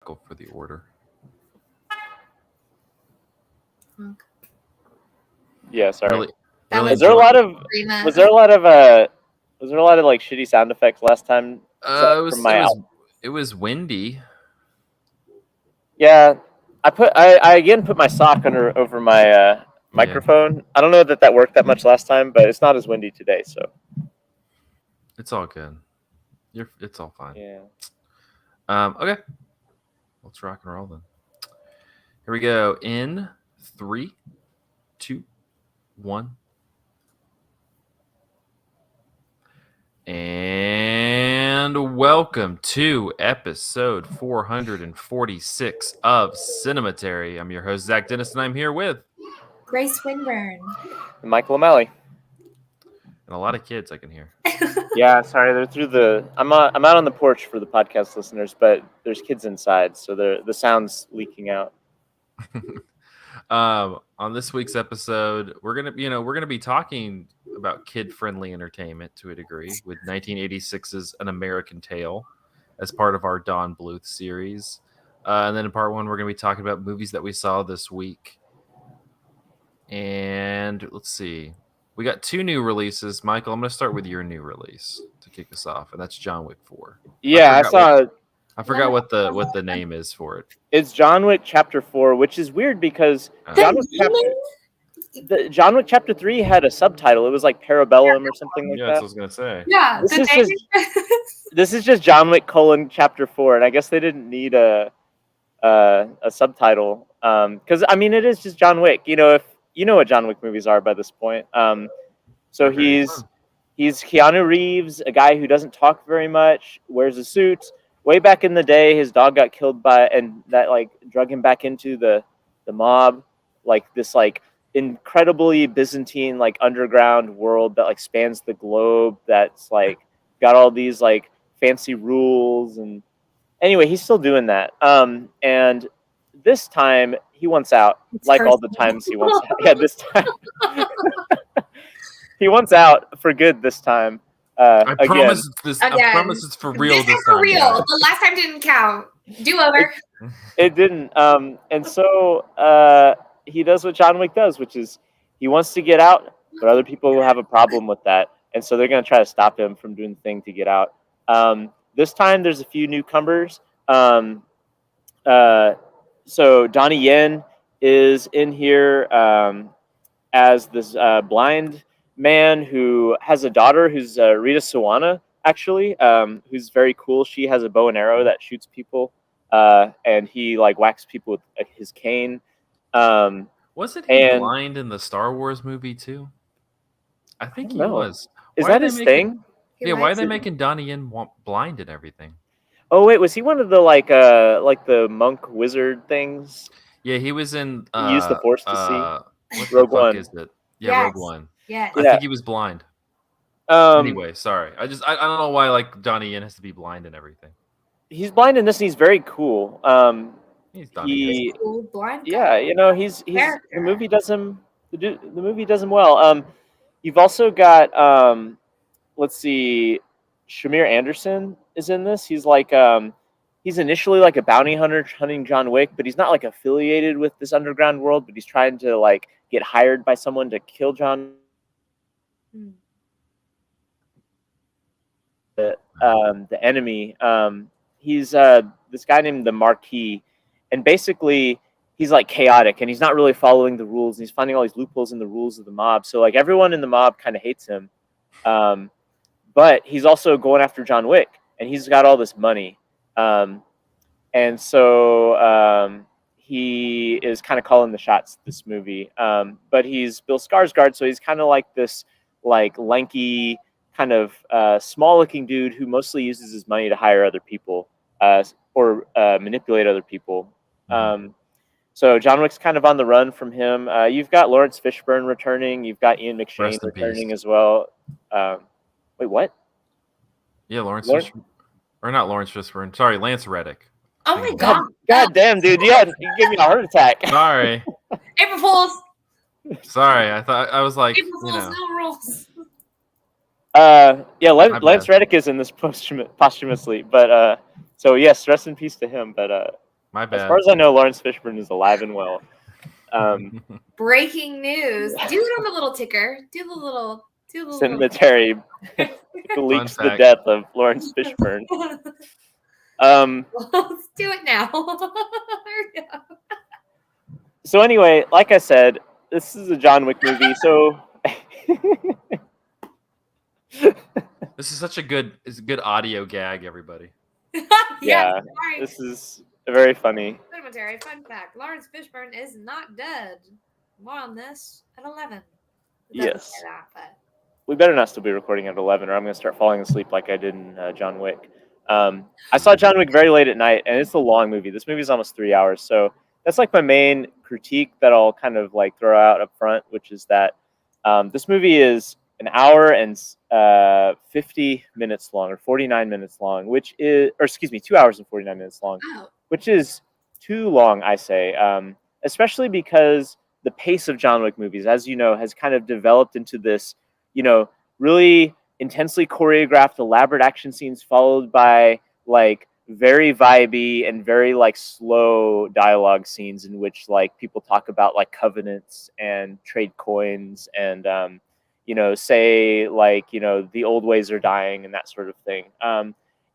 Michael for the order. Yeah, sorry. Really was there a lot of like shitty sound effects last time? It was windy. Yeah, I again put my sock over my microphone. Yeah. I don't know that worked that much last time, but it's not as windy today, so it's all good. It's all fine. Yeah. Okay. Let's rock and roll then. Here we go. In 3, 2, 1. And welcome to episode 446 of Cinematary. I'm your host, Zach Dennis, and I'm here with Grace Winburn and Michael O'Malley. And a lot of kids I can hear. Yeah, sorry, they're through the. I'm out on the porch for the podcast listeners, but there's kids inside, so the sound's leaking out. On this week's episode, we're gonna be talking about kid-friendly entertainment to a degree with 1986's An American Tale as part of our Don Bluth series, and then in part 1 we're gonna be talking about movies that we saw this week. And let's see, we got 2 new releases. Michael, I'm gonna start with your new release to kick us off, and that's John Wick 4. Yeah, I forgot what the name is for it. It's John Wick Chapter 4, which is weird because John Wick Chapter 3 had a subtitle. It was like Parabellum or something like that. Yeah, that's what I was gonna say. Yeah, this is just John Wick Chapter 4, and I guess they didn't need a subtitle because I mean it is just John Wick. You know, if you know what John Wick movies are by this point. So he's Keanu Reeves, a guy who doesn't talk very much, wears a suit. Way back in the day, his dog got killed and that like drug him back into the mob, like this like incredibly Byzantine like underground world that like spans the globe. That's like got all these like fancy rules, and anyway, he's still doing that. And this time he wants out, like all the times he wants out. Yeah, this time he wants out for good. This time. I promise it's for real this time. For real. Yeah. The last time didn't count. Do over. It didn't. And so he does what John Wick does, which is he wants to get out, but other people will have a problem with that. And so they're going to try to stop him from doing the thing to get out. This time there's a few newcomers. So Donnie Yen is in here as this blind man who has a daughter who's Rita Suwana, actually, who's very cool. She has a bow and arrow that shoots people, and he like whacks people with his cane. Wasn't he blind in the Star Wars movie too? I think he was. Is that his thing? Yeah, why are they making Donnie Yen blind and everything? Oh wait, was he one of the like the monk wizard things? Yeah, he was in. He used the Force to see. What Rogue One is it? Yeah, yes. Rogue One. Yeah. I think he was blind. Anyway, sorry. I don't know why like Donnie Yen has to be blind and everything. He's blind in this, and he's very cool. He's Donnie Yen. Cool blind guy. Yeah, you know, he's the movie does him well. You've also got let's see, Shamir Anderson is in this. He's like he's initially like a bounty hunter hunting John Wick, but he's not like affiliated with this underground world, but he's trying to like get hired by someone to kill John. The enemy. He's this guy named the Marquis, and basically he's like chaotic, and he's not really following the rules, and he's finding all these loopholes in the rules of the mob. So like everyone in the mob kind of hates him, but he's also going after John Wick, and he's got all this money, and so he is kind of calling the shots this movie. But he's Bill Skarsgård, so he's kind of like this like lanky kind of small-looking dude who mostly uses his money to hire other people or manipulate other people. So John Wick's kind of on the run from him. You've got Lawrence Fishburne returning. You've got Ian McShane returning as well. Wait, what? Yeah, Lawrence Fishburne. Or not Lawrence Fishburne. Sorry, Lance Reddick. Oh my God. God damn, dude. You gave me a heart attack. Sorry. April Fools. Sorry, I was like, April Fools, no rules. Yeah, Lance Reddick is in this posthumously, but so yes, rest in peace to him. But My As far bad. as I know, Lawrence Fishburne is alive and well. Breaking news. Do it on the little ticker. Do the little. Cinematary leaks the fact. death of Lawrence Fishburne. Let's do it now. So anyway, like I said, this is a John Wick movie. So This is such a good audio gag, everybody. yeah, Sorry. this is very funny. Cinematary. Fun fact: Lawrence Fishburne is not dead. More on this at 11. It doesn't Yes. say that, but We better not still be recording at 11, or I'm going to start falling asleep like I did in John Wick. I saw John Wick very late at night, and it's a long movie. This movie is almost 3 hours, so that's like my main critique that I'll kind of like throw out up front, which is that this movie is an hour and 50 minutes long, or 49 minutes long, which is, or excuse me, 2 hours and 49 minutes long, which is too long, I say, especially because the pace of John Wick movies, as you know, has kind of developed into this, really intensely choreographed, elaborate action scenes followed by like very vibey and very like slow dialogue scenes in which like people talk about like covenants and trade coins and say like the old ways are dying and that sort of thing.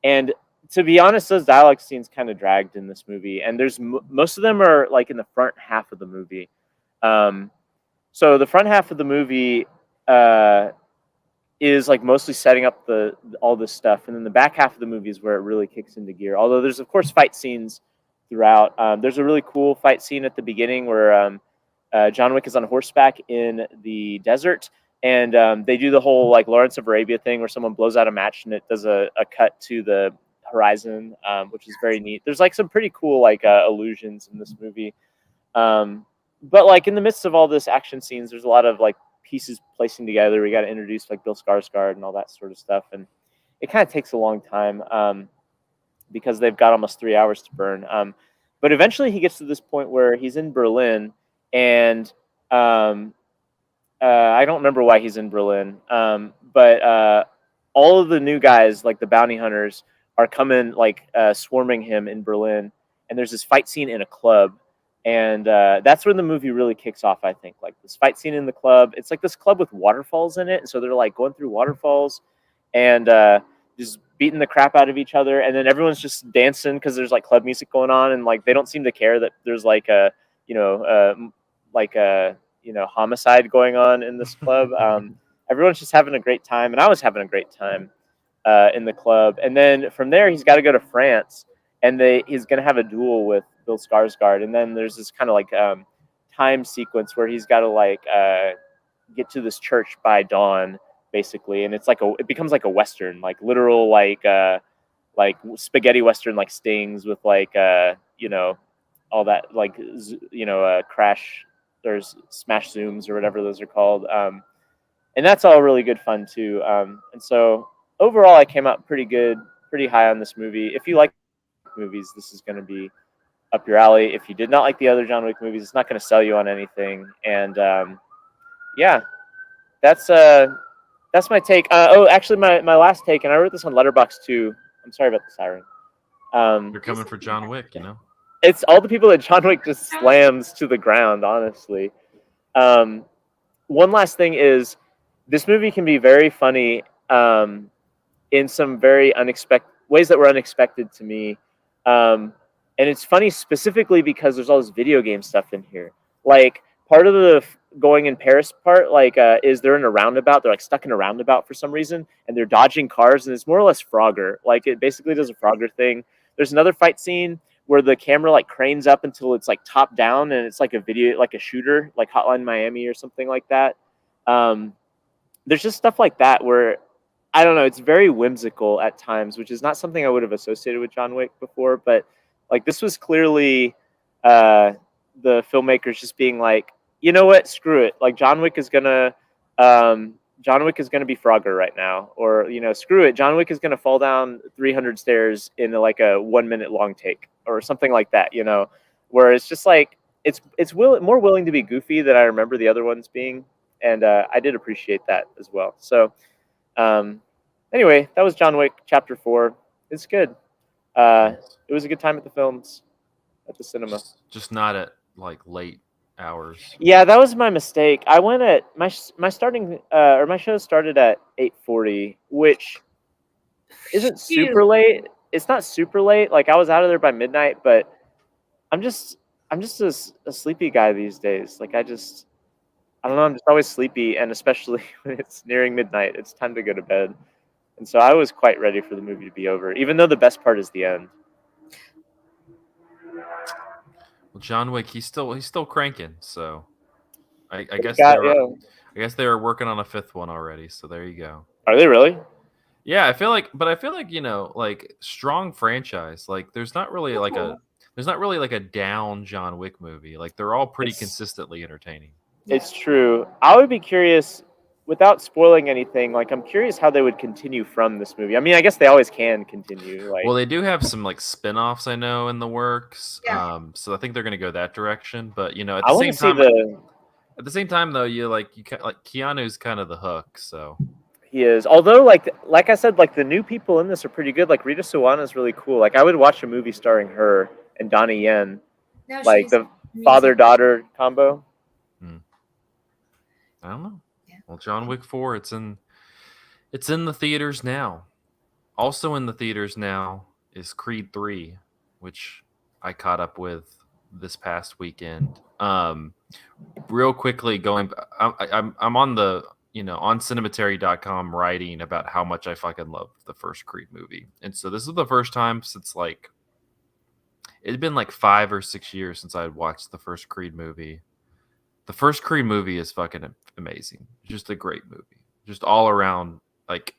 And to be honest, those dialogue scenes kind of dragged in this movie, and there's most of them are like in the front half of the movie. So the front half of the movie is like mostly setting up all this stuff, and then the back half of the movie is where it really kicks into gear. Although there's of course fight scenes throughout. There's a really cool fight scene at the beginning where John Wick is on horseback in the desert, and they do the whole like Lawrence of Arabia thing where someone blows out a match and it does a cut to the horizon, which is very neat. There's like some pretty cool like illusions in this movie. But like in the midst of all this action scenes, there's a lot of like pieces placing together. We got to introduce like Bill Skarsgård and all that sort of stuff, and it kind of takes a long time because they've got almost 3 hours to burn. But eventually, he gets to this point where he's in Berlin, and I don't remember why he's in Berlin, but all of the new guys, like the bounty hunters, are coming like swarming him in Berlin, and there's this fight scene in a club. And that's when the movie really kicks off, I think. Like this fight scene in the club. It's like this club with waterfalls in it. And so they're like going through waterfalls and just beating the crap out of each other. And then everyone's just dancing because there's like club music going on. And like they don't seem to care that there's like a, homicide going on in this club. Everyone's just having a great time. And I was having a great time in the club. And then from there, he's got to go to France. And he's going to have a duel with Bill Skarsgård, and then there's this kind of like time sequence where he's got to like get to this church by dawn, basically, and it becomes like a western, like literal like spaghetti western, like stings with like all that like crash or smash zooms or whatever those are called, and that's all really good fun too. And so overall, I came out pretty high on this movie. If you like movies, this is going to be up your alley. If you did not like the other John Wick movies, it's not going to sell you on anything. And yeah, that's my take. Actually, my last take, and I wrote this on Letterboxd too. I'm sorry about the siren. You're coming for John Wick, It's all the people that John Wick just slams to the ground, honestly. One last thing is, this movie can be very funny in some very unexpected ways that were unexpected to me. And it's funny specifically because there's all this video game stuff in here. Like part of the going in Paris part, like is they're in a roundabout. They're like stuck in a roundabout for some reason, and they're dodging cars, and it's more or less Frogger. Like it basically does a Frogger thing. There's another fight scene where the camera like cranes up until it's like top down, and it's like a video, like a shooter, like Hotline Miami or something like that. There's just stuff like that where I don't know. It's very whimsical at times, which is not something I would have associated with John Wick before, but like this was clearly the filmmakers just being like, you know what, screw it. Like John Wick is gonna be Frogger right now, or screw it. John Wick is gonna fall down 300 stairs in like a 1 minute long take or something like that. Where it's just like it's more willing to be goofy than I remember the other ones being, and I did appreciate that as well. So anyway, that was John Wick Chapter 4. It's good. It was a good time at the films. at the cinema. Just not at like late hours. Yeah, that was my mistake. I went at my starting or my show started at 8:40, which isn't super Phew. late. It's not super late. Like I was out of there by midnight, but I'm just I'm just a sleepy guy these days. Like I don't know. I'm just always sleepy, and especially when it's nearing midnight, it's time to go to bed. And so I was quite ready for the movie to be over, even though the best part is the end. Well, John Wick, he's still cranking. So I guess Got, they're yeah. I guess they were working on a fifth one already. So there you go. Are they really? Yeah, I feel like like strong franchise. Like there's not really like a down John Wick movie. Like they're all pretty It's consistently entertaining. it's true. I would be curious, without spoiling anything. Like I'm curious how they would continue from this movie. I mean, I guess they always can continue. Like Well, they do have some like spin-offs I know in the works. Yeah. So I think they're going to go that direction, but I want to see the at the same time though, like Keanu's kind of the hook, so he is. Although like I said, like the new people in this are pretty good. Like Rita Sawano is really cool. Like I would watch a movie starring her and Donnie Yen, No, like she's the amazing. father-daughter combo. I don't know. Yeah. Well, John Wick 4, it's in the theaters now. Also in the theaters now is Creed 3, which I caught up with this past weekend. Real quickly going I'm on the on cinematary.com writing about how much I fucking love the first Creed movie. And so this is the first time since like it'd been like 5 or 6 years since I had watched the first Creed movie. The first Creed movie is fucking amazing. Just a great movie. Just all around like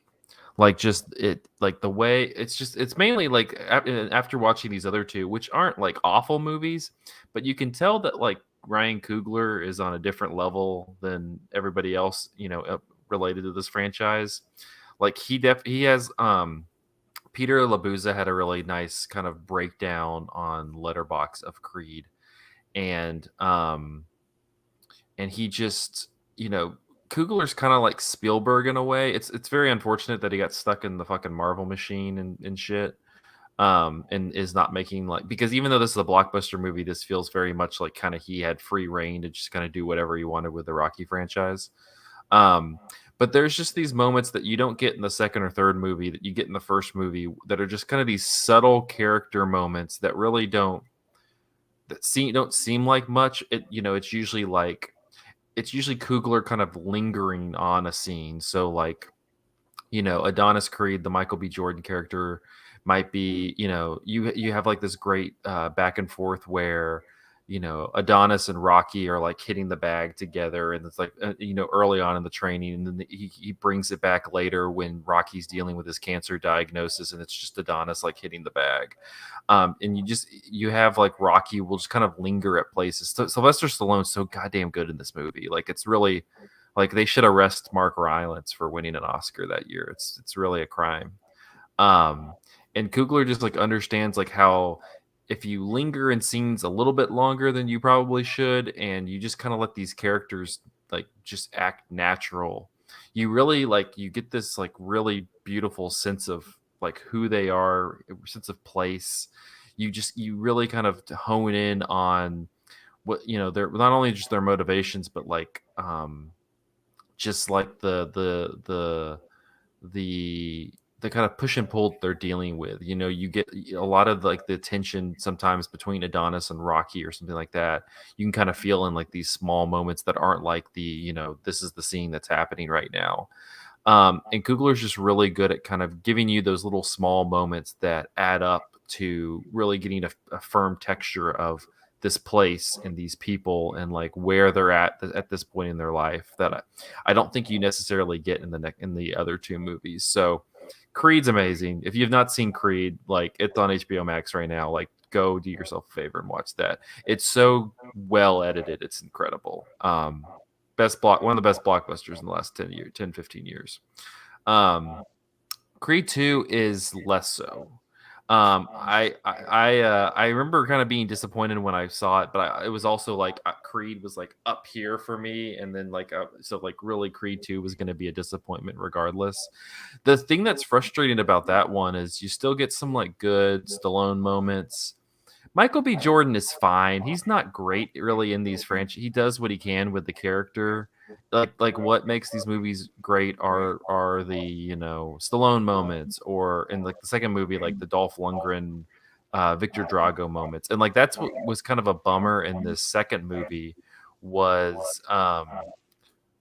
just it like the way it's mainly like after watching these other two, which aren't like awful movies, but you can tell that like Ryan Coogler is on a different level than everybody else, related to this franchise. Like he has Peter Labuza had a really nice kind of breakdown on Letterbox of Creed, and he just Kugler's kind of like Spielberg in a way. It's very unfortunate that he got stuck in the fucking Marvel machine and shit. And is not making like, because even though this is a blockbuster movie, this feels very much like kind of he had free reign to just kind of do whatever he wanted with the Rocky franchise. But there's just these moments that you don't get in the second or third movie that you get in the first movie that are just kind of these subtle character moments that really don't seem like much. It's usually Coogler kind of lingering on a scene. So like, Adonis Creed, the Michael B. Jordan character, might be, you have like this great back and forth where, Adonis and Rocky are like hitting the bag together, and it's like, early on in the training, and then he brings it back later when Rocky's dealing with his cancer diagnosis, and it's just Adonis like hitting the bag. And you have like Rocky will just kind of linger at places. So Sylvester Stallone's so goddamn good in this movie. Like it's really like they should arrest Mark Rylance for winning an Oscar that year. It's really a crime. And Coogler just like understands like how if you linger in scenes a little bit longer than you probably should, and you just kind of let these characters like just act natural, you really like you get this like really beautiful sense of like who they are, sense of place. You really kind of hone in on what they're not only just their motivations, but like just like the kind of push and pull that they're dealing with. You get a lot of like the tension sometimes between Adonis and Rocky or something like that. You can kind of feel in like these small moments that aren't like this is the scene that's happening right now. And Coogler's just really good at kind of giving you those little small moments that add up to really getting a firm texture of this place and these people and like where they're at this point in their life that I don't think you necessarily get in the other two movies. So Creed's amazing. If you've not seen Creed, like it's on HBO Max right now, like go do yourself a favor and watch that. It's so well edited. It's incredible. One of the best blockbusters in the last 15 years. Creed 2 is less so. I remember kind of being disappointed when I saw it, but it was also like Creed was like up here for me, and then like so like really Creed 2 was going to be a disappointment regardless. The thing that's frustrating about that one is you still get some like good Stallone moments, Michael B. Jordan is fine. He's not great really in these franchises. He does what he can with the character. Like what makes these movies great are the, you know, Stallone moments, or in like the second movie, like the Dolph Lundgren, Victor Drago moments. And like that's what was kind of a bummer in this second movie was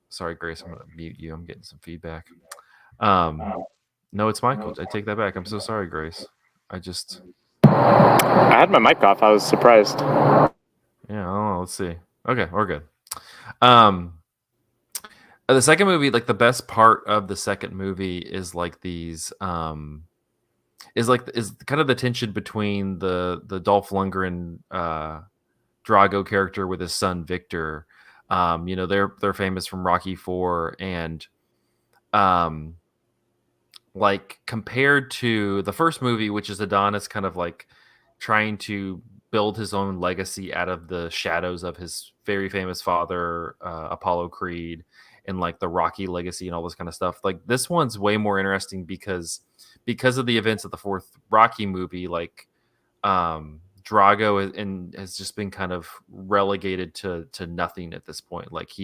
sorry, Grace, I'm gonna mute you. I'm getting some feedback. No, it's Michael. I take that back. I'm so sorry, Grace. I had my mic off. I was surprised. Yeah, I don't know. Let's see. Okay, we're good. The second movie, like the best part of the second movie is like these is kind of the tension between the Dolph Lundgren Drago character with his son Victor. You know, they're famous from Rocky IV, and like compared to the first movie, which is Adonis kind of like trying to build his own legacy out of the shadows of his very famous father, Apollo Creed, and like the Rocky legacy and all this kind of stuff. Like this one's way more interesting because of the events of the fourth Rocky movie. Like Drago has just been kind of relegated to nothing at this point. Like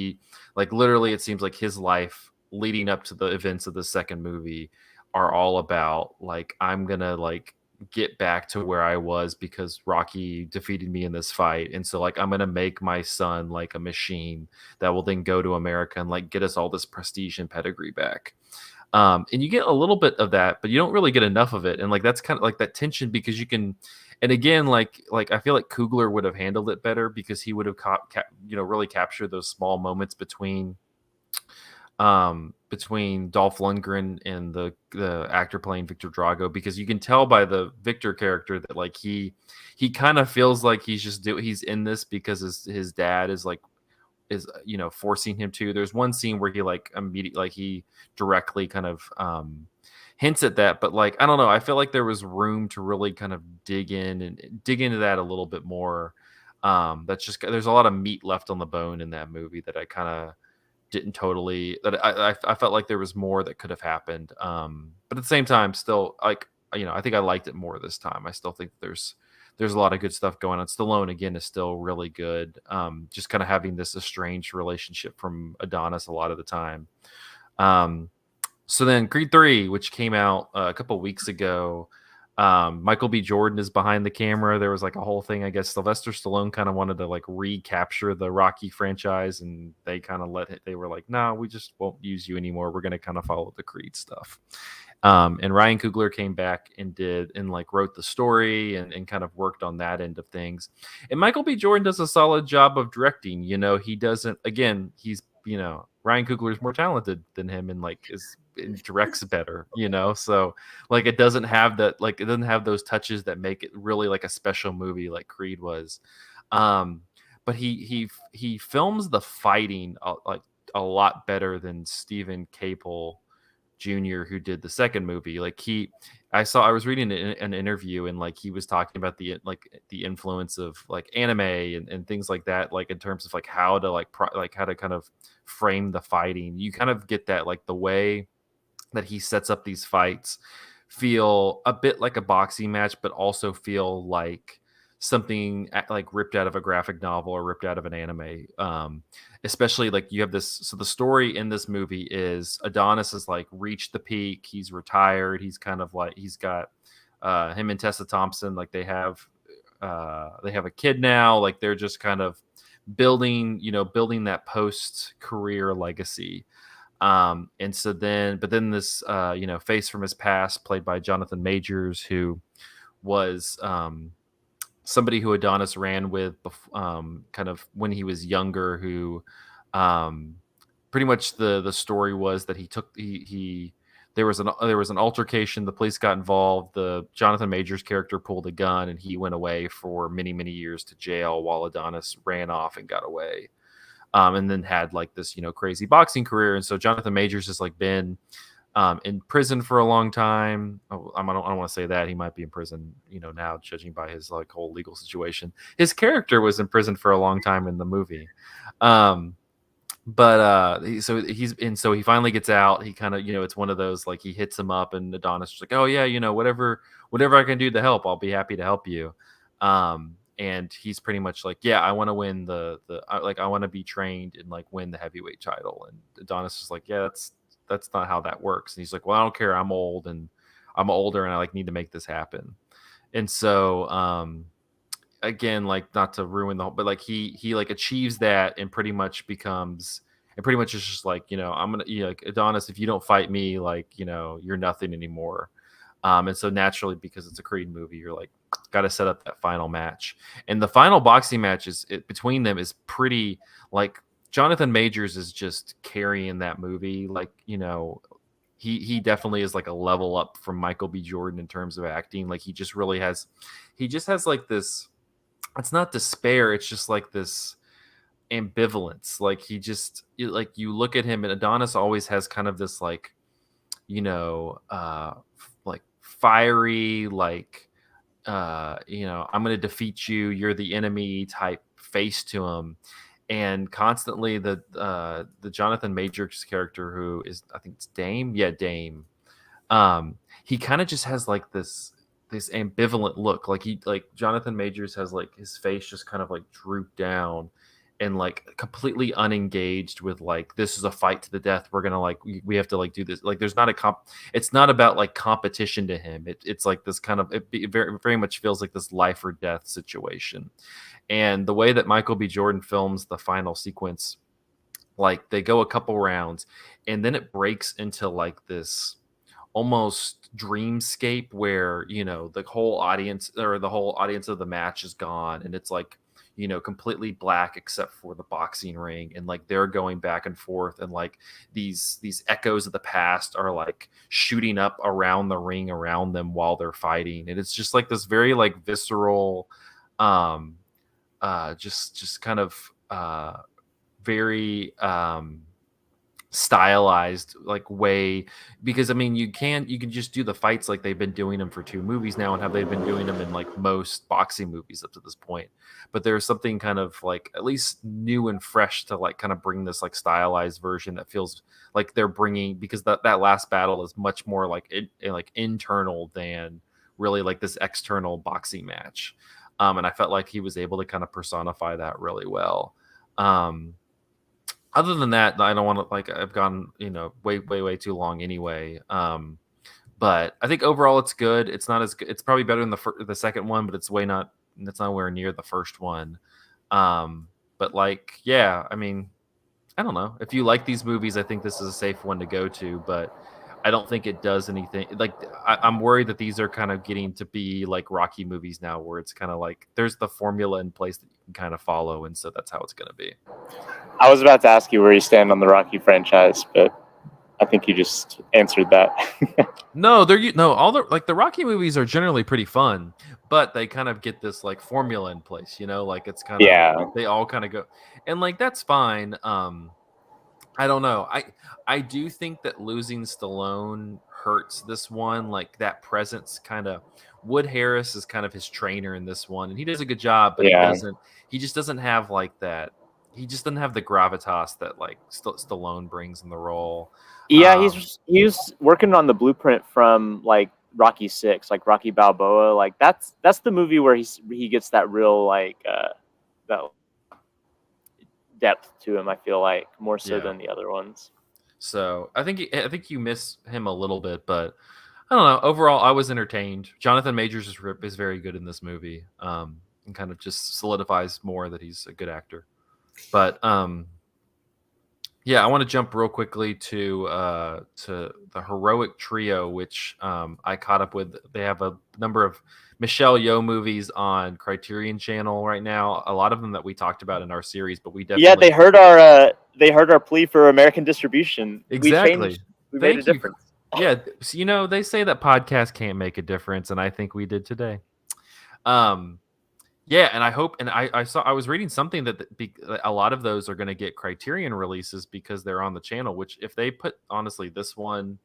literally, it seems like his life leading up to the events of the second movie are all about like, I'm gonna like get back to where I was because Rocky defeated me in this fight, and so like I'm gonna make my son like a machine that will then go to America and like get us all this prestige and pedigree back. And you get a little bit of that, but you don't really get enough of it. And like that's kind of like that tension because you can, and again, like I feel like Coogler would have handled it better because he would have really captured those small moments between Dolph Lundgren and the actor playing Victor Drago, because you can tell by the Victor character that like he kind of feels like he's in this because his dad is you know, forcing him to. There's one scene where he like immediately, like he directly kind of hints at that, but like I don't know, I feel like there was room to really kind of dig into that a little bit more. That's just, there's a lot of meat left on the bone in that movie that I kind of didn't totally, that I felt like there was more that could have happened. But at the same time, still, like, you know, I think I liked it more this time. I still think there's a lot of good stuff going on. Stallone again is still really good. Just kind of having this estranged relationship from Adonis a lot of the time. So then Creed 3, which came out a couple weeks ago, Michael B. Jordan is behind the camera. There was like a whole thing. I guess Sylvester Stallone kind of wanted to like recapture the Rocky franchise, and they kind of they were like, no, we just won't use you anymore. We're going to kind of follow the Creed stuff. And Ryan Coogler came back and like wrote the story and kind of worked on that end of things. And Michael B. Jordan does a solid job of directing. You know, he doesn't, again, he's, you know, Ryan Coogler is more talented than him and like directs better, you know? So like, it doesn't have those touches that make it really like a special movie like Creed was. But he films the fighting like a lot better than Stephen Caple Jr., who did the second movie. Like I was reading an interview, and like he was talking about the influence of like anime and things like that, like in terms of like how to how to kind of frame the fighting. You kind of get that, like the way that he sets up these fights feel a bit like a boxing match, but also feel like something like ripped out of a graphic novel or ripped out of an anime. Especially like you have this, so the story in this movie is Adonis has like reached the peak, he's retired, he's kind of like, he's got him and Tessa Thompson, like they have a kid now, like they're just kind of building that post career legacy. And so then this face from his past, played by Jonathan Majors, who was somebody who Adonis ran with kind of when he was younger, who pretty much the story was that there was an altercation, the police got involved, the Jonathan Majors character pulled a gun, and he went away for many, many years to jail while Adonis ran off and got away. And then had like this, you know, crazy boxing career. And so Jonathan Majors has like been in prison for a long time. I don't want to say that. He might be in prison, you know, now, judging by his like whole legal situation. His character was in prison for a long time in the movie. So he finally gets out. He kind of, you know, it's one of those, like he hits him up, and Adonis is like, oh yeah, you know, whatever I can do to help, I'll be happy to help you. and he's pretty much like, yeah, I want to win I want to be trained and like win the heavyweight title. And Adonis is like, yeah, that's not how that works. And he's like, well, I don't care, I'm older and I like need to make this happen. And so again, like, not to ruin the whole, but like he like achieves that and pretty much becomes, and pretty much is just like, I'm gonna, like, Adonis, if you don't fight me, like, you're nothing anymore. And so naturally, because it's a Creed movie, you're like, got to set up that final match. And the final boxing match between them is pretty, like, Jonathan Majors is just carrying that movie. Like, he definitely is like a level up from Michael B. Jordan in terms of acting. Like, he just has like this, it's not despair, it's just like this ambivalence. Like, like, you look at him, and Adonis always has kind of this like, like fiery, like, I'm going to defeat you, you're the enemy type face to him. And constantly the Jonathan Majors character, who is, I think it's Dame. Yeah, Dame. He kind of just has like this ambivalent look. Like, Jonathan Majors has like his face just kind of like drooped down and like completely unengaged with like, this is a fight to the death. We're gonna like, we have to like do this. Like, there's not it's not about like competition to him. It's like this kind of, it very, very much feels like this life or death situation. And the way that Michael B. Jordan films the final sequence, like, they go a couple rounds and then it breaks into like this almost dreamscape where, the whole audience of the match is gone, and it's like, completely black except for the boxing ring, and like they're going back and forth, and like these echoes of the past are like shooting up around the ring around them while they're fighting. And it's just like this very like visceral, just kind of very stylized like way. Because I mean, you can just do the fights like they've been doing them for 2 movies now, and have they been doing them in like most boxing movies up to this point. But there's something kind of like at least new and fresh to like kind of bring this like stylized version that feels like they're bringing, because that last battle is much more like like internal than really like this external boxing match. And I felt like he was able to kind of personify that really well. Other than that, I don't want to, like, I've gone, way too long anyway. But I think overall it's good. It's not as good. It's probably better than the second one, but it's nowhere near the first one. But like, yeah, I mean, I don't know. If you like these movies, I think this is a safe one to go to, but I don't think it does anything. Like, I'm worried that these are kind of getting to be like Rocky movies now, where it's kind of like there's the formula in place that you can kind of follow, and so that's how it's going to be. I was about to ask you where you stand on the Rocky franchise, but I think you just answered that. No, all the Rocky movies are generally pretty fun, but they kind of get this like formula in place, like it's kind of, they all kind of go, and like that's fine. I don't know. I do think that losing Stallone hurts this one. Like, that presence kind of, Wood Harris is kind of his trainer in this one, and he does a good job, but he just doesn't have like that. He just doesn't have the gravitas that like Stallone brings in the role. Yeah, he's working on the blueprint from like Rocky 6, like Rocky Balboa. Like that's the movie where he gets that real like that depth to him. I feel like more so than the other ones. So I think you miss him a little bit, but I don't know. Overall, I was entertained. Jonathan Majors is very good in this movie, and kind of just solidifies more that he's a good actor. But yeah, I want to jump real quickly to the Heroic Trio, which I caught up with. They have a number of Michelle Yeoh movies on Criterion Channel right now. A lot of them that we talked about in our series, but we definitely they heard our plea for American distribution. Exactly. We made a difference. Yeah, so, they say that podcasts can't make a difference, and I think we did today. Yeah, and I hope, and I was reading something that a lot of those are going to get Criterion releases because they're on the channel. Which, if they put honestly this one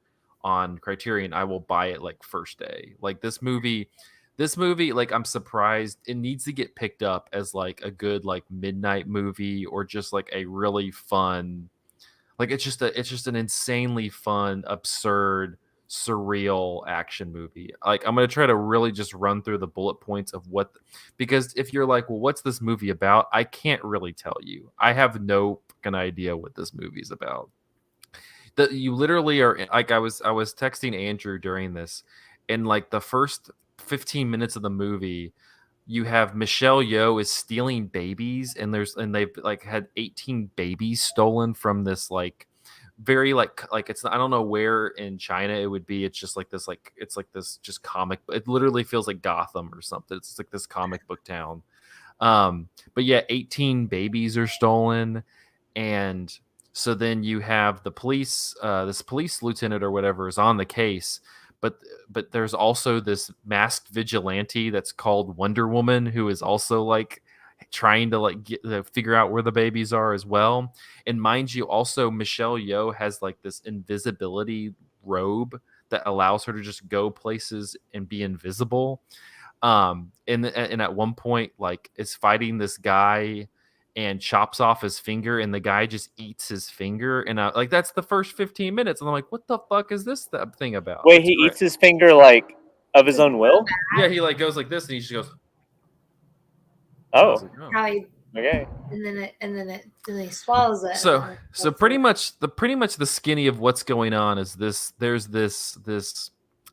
on Criterion, I will buy it like first day. Like this movie, like, I'm surprised it needs to get picked up as like a good like midnight movie, or just like a really fun, like it's just an insanely fun, absurd surreal action movie. Like, I'm going to try to really just run through the bullet points of because if you're like, well, what's this movie about? I can't really tell you. I have no fucking idea what this movie's about. That you literally are like, I was texting Andrew during this, and like the first 15 minutes of the movie, you have Michelle Yeoh is stealing babies, and they've like had 18 babies stolen from this like very like it's, I don't know where in China it would be. It's just like this, like it's like this just comic. It literally feels like Gotham or something. It's like this comic book town. But yeah, 18 babies are stolen, and so then you have the police, this police lieutenant or whatever is on the case, but there's also this masked vigilante that's called Wonder Woman, who is also like trying to like figure out where the babies are as well. And mind you, also Michelle Yeoh has like this invisibility robe that allows her to just go places and be invisible. And at one point, like, is fighting this guy and chops off his finger, and the guy just eats his finger, and like, that's the first 15 minutes, and I'm like, what the fuck is this thing about? Wait, It's he great. eats his finger like of his own will? Yeah, he like goes like this, and he just goes, Oh, like, oh. Probably, okay. and then he swallows it. So pretty much the skinny of what's going on is this. There's this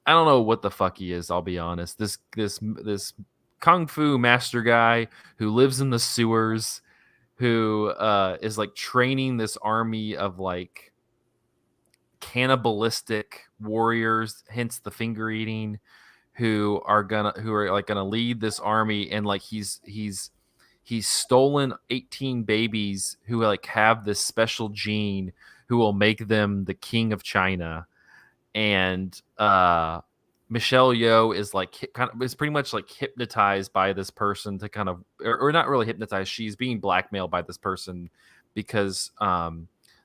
I don't know what the fuck he is, I'll be honest. This kung fu master guy who lives in the sewers, who is like training this army of like cannibalistic warriors, hence the finger eating, who are gonna lead this army. And like he's stolen 18 babies who like have this special gene who will make them the king of China. And Michelle Yeoh is like is pretty much like hypnotized by this person to kind of, or not really hypnotized. She's being blackmailed by this person because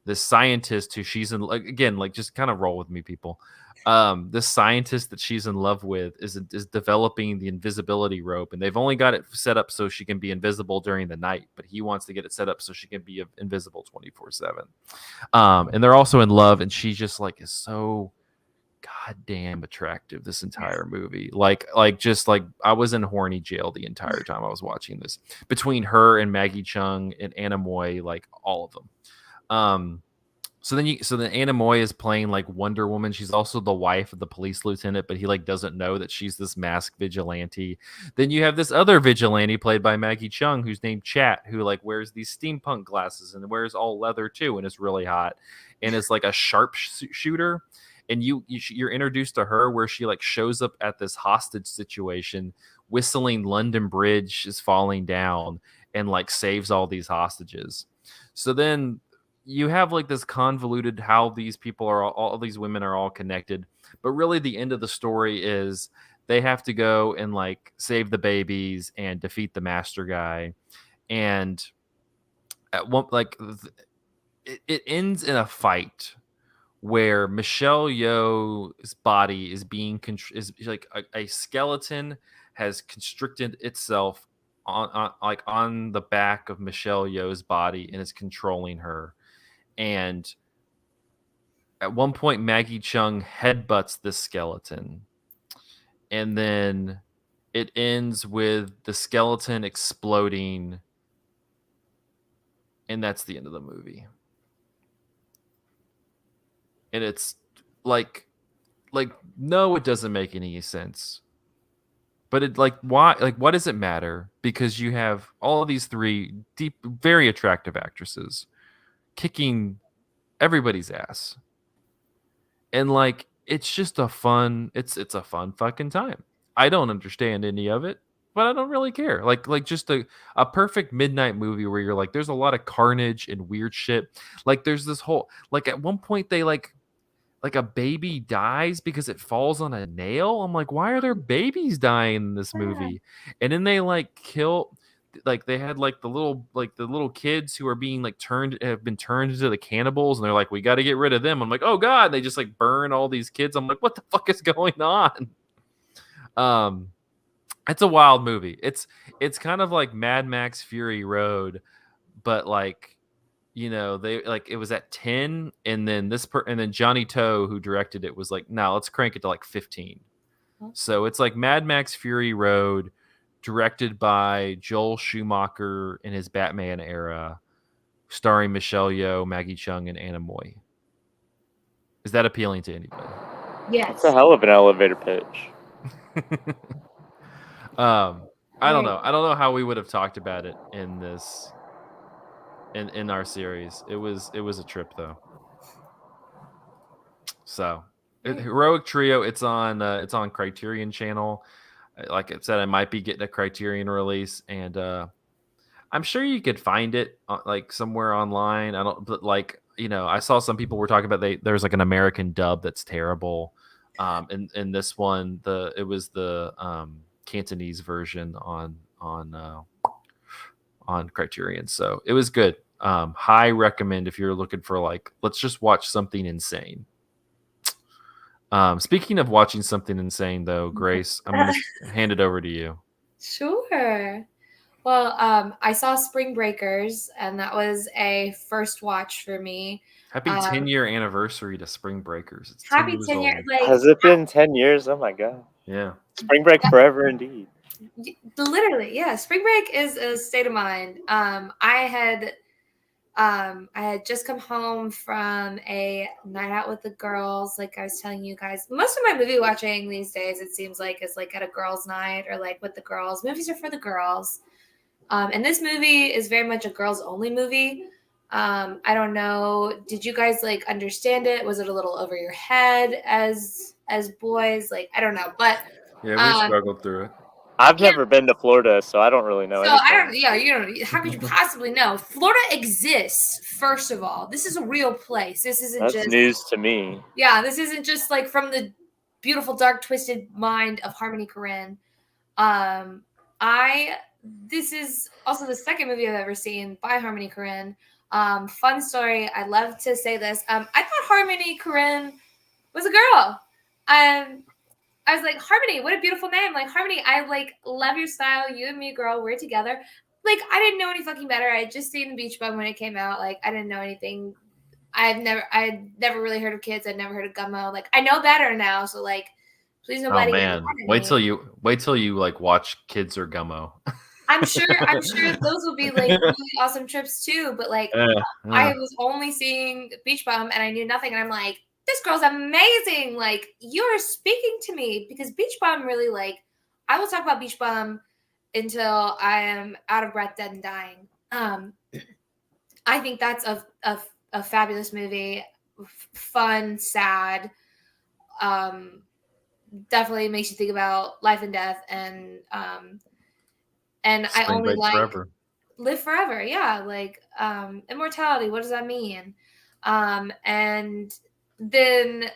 this scientist who she's in, like, again, like, just kind of roll with me, people. This scientist that she's in love with is developing the invisibility rope, and they've only got it set up so she can be invisible during the night, but he wants to get it set up so she can be invisible 24/7. And they're also in love, and she just like is so goddamn attractive this entire movie. Like just like I was in horny jail the entire time I was watching this. Between her and Maggie Chung and Anna Moy, like all of them. So then Anna Moy is playing like Wonder Woman. She's also the wife of the police lieutenant, but he like doesn't know that she's this masked vigilante. Then you have this other vigilante played by Maggie Chung, who's named Chat, who like wears these steampunk glasses and wears all leather too, and is really hot, and is like a sharpshooter. And you're introduced to her where she like shows up at this hostage situation, whistling "London Bridge is falling down," and like saves all these hostages. So then you have like this convoluted how these people are all these women are all connected, but really the end of the story is they have to go and like save the babies and defeat the master guy. And at one like it ends in a fight where Michelle Yeoh's body is being is like a skeleton has constricted itself on the back of Michelle Yeoh's body and is controlling her. And at one point, Maggie Chung headbutts this skeleton, and then it ends with the skeleton exploding, and that's the end of the movie. And it's like no, it doesn't make any sense. But it like why does it matter? Because you have all of these three deep, very attractive actresses kicking everybody's ass. And like it's just a fun it's a fun fucking time. I don't understand any of it, but I don't really care. Like just a perfect midnight movie where you're like there's a lot of carnage and weird shit. Like there's this whole like at one point they like a baby dies because it falls on a nail. I'm like, why are there babies dying in this movie? And then they like kill, like they had like the little kids who are being like have been turned into the cannibals, and they're like, we got to get rid of them. I'm like, oh god, they just like burn all these kids. I'm like, what the fuck is going on? It's a wild movie. It's kind of like Mad Max Fury Road, but like they like it was at 10, and then and then Johnny Toe, who directed it, was like, "No, let's crank it to like 15." Huh? So it's like Mad Max Fury Road, directed by Joel Schumacher in his Batman era, starring Michelle Yeoh, Maggie Cheung, and Anna Moy. Is that appealing to anybody? That's a Yes. hell of an elevator pitch. I don't know. I don't know how we would have talked about it in this in our series. It was a trip though. So, Right. Heroic Trio. It's on Criterion Channel. Like I said, I might be getting a Criterion release, and I'm sure you could find it like somewhere online. I don't, but like I saw some people were talking about there's like an American dub that's terrible. In this one, it was the Cantonese version on Criterion, so it was good. High recommend if you're looking for like, let's just watch something insane. Speaking of watching something insane, though, Grace, I'm gonna hand it over to you. Sure. Well, I saw Spring Breakers, and that was a first watch for me. Happy 10-year anniversary to Spring Breakers. It's 10 Happy years 10 year, old. like Has it been 10 years? Oh my god. Yeah. Spring break forever indeed. literally, yeah. Spring break is a state of mind. I had just come home from a night out with the girls. Like I was telling you guys, most of my movie watching these days, it seems like, is like at a girls' night or like with the girls. Movies are for the girls. And this movie is very much a girls only movie. I don't know. Did you guys like understand it? Was it a little over your head as boys? Like, I don't know. But Yeah, we struggled through it. I've never been to Florida, so I don't really know so anything. I don't. Yeah, you don't. How could you possibly know? Florida exists. First of all, this is a real place. This isn't That's just news to me. Yeah, this isn't just like from the beautiful, dark, twisted mind of Harmony Korine. This is also the second movie I've ever seen by Harmony Korine. Fun story. I love to say this. I thought Harmony Korine was a girl. I was like, Harmony, what a beautiful name. Like, Harmony, I like love your style. You and me, girl, we're together. Like, I didn't know any fucking better. I had just seen The Beach Bum when it came out. Like, I didn't know anything. I'd never really heard of Kids. I'd never heard of Gummo. Like, I know better now. So like, please Oh nobody. man, wait till you like watch Kids or Gummo. I'm sure those will be like really awesome trips too. But like, I was only seeing Beach Bum and I knew nothing. And I'm like, this girl's amazing. Like, you're speaking to me because Beach Bum really like. I will talk about Beach Bum until I am out of breath, dead, and dying. I think that's a fabulous movie, fun, sad. Definitely makes you think about life and death, and I only like forever. Live forever. Yeah, like immortality. What does that mean? And then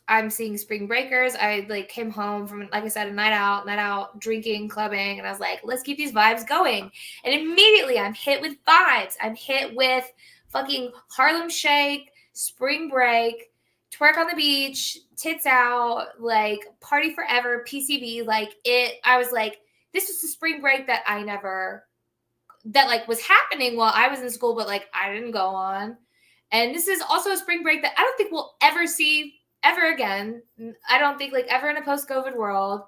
I'm seeing Spring Breakers. I like came home from, like I said, a night out, drinking, clubbing, and I was like, let's keep these vibes going. And immediately I'm hit with vibes. I'm hit with fucking Harlem Shake, Spring Break, twerk on the beach, tits out, like party forever, PCB. I was like, this was the spring break that was happening while I was in school, but like I didn't go on. And this is also a spring break that I don't think we'll ever see ever again. I don't think like ever in a post-COVID world.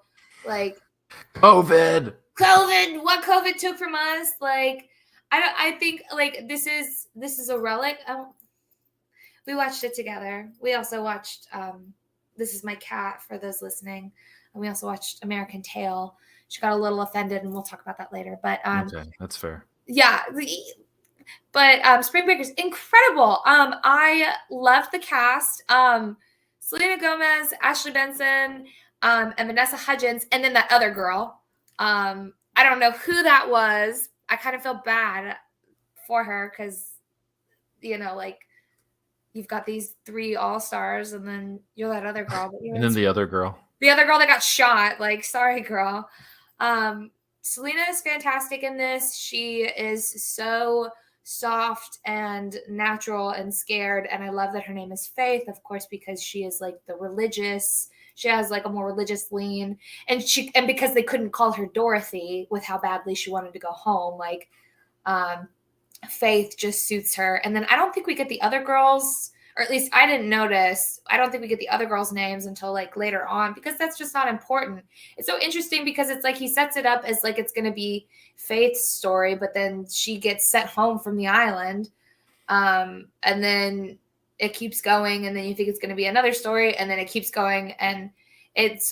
Like COVID, what COVID took from us. Like I think like this is a relic. We watched it together. We also watched This Is My Cat for those listening. And we also watched American Tail. She got a little offended and we'll talk about that later. But okay, that's fair. Yeah. But Spring Breakers, incredible. I loved the cast. Selena Gomez, Ashley Benson, and Vanessa Hudgens, and then that other girl. I don't know who that was. I kind of feel bad for her because, like you've got these three all-stars and then you're that other girl. But, and then the other girl. The other girl that got shot. Like, sorry, girl. Selena is fantastic in this. She is so soft and natural and scared. And I love that her name is Faith, of course, because she is like she has like a more religious lean. And because they couldn't call her Dorothy with how badly she wanted to go home. Like, Faith just suits her. And then I don't think we get the other girls, or at least I didn't notice. I don't think we get the other girls' names until like later on, because that's just not important. It's so interesting because it's like he sets it up as like it's going to be Faith's story, but then she gets sent home from the island. And then it keeps going, and then you think it's going to be another story, and then it keeps going, and it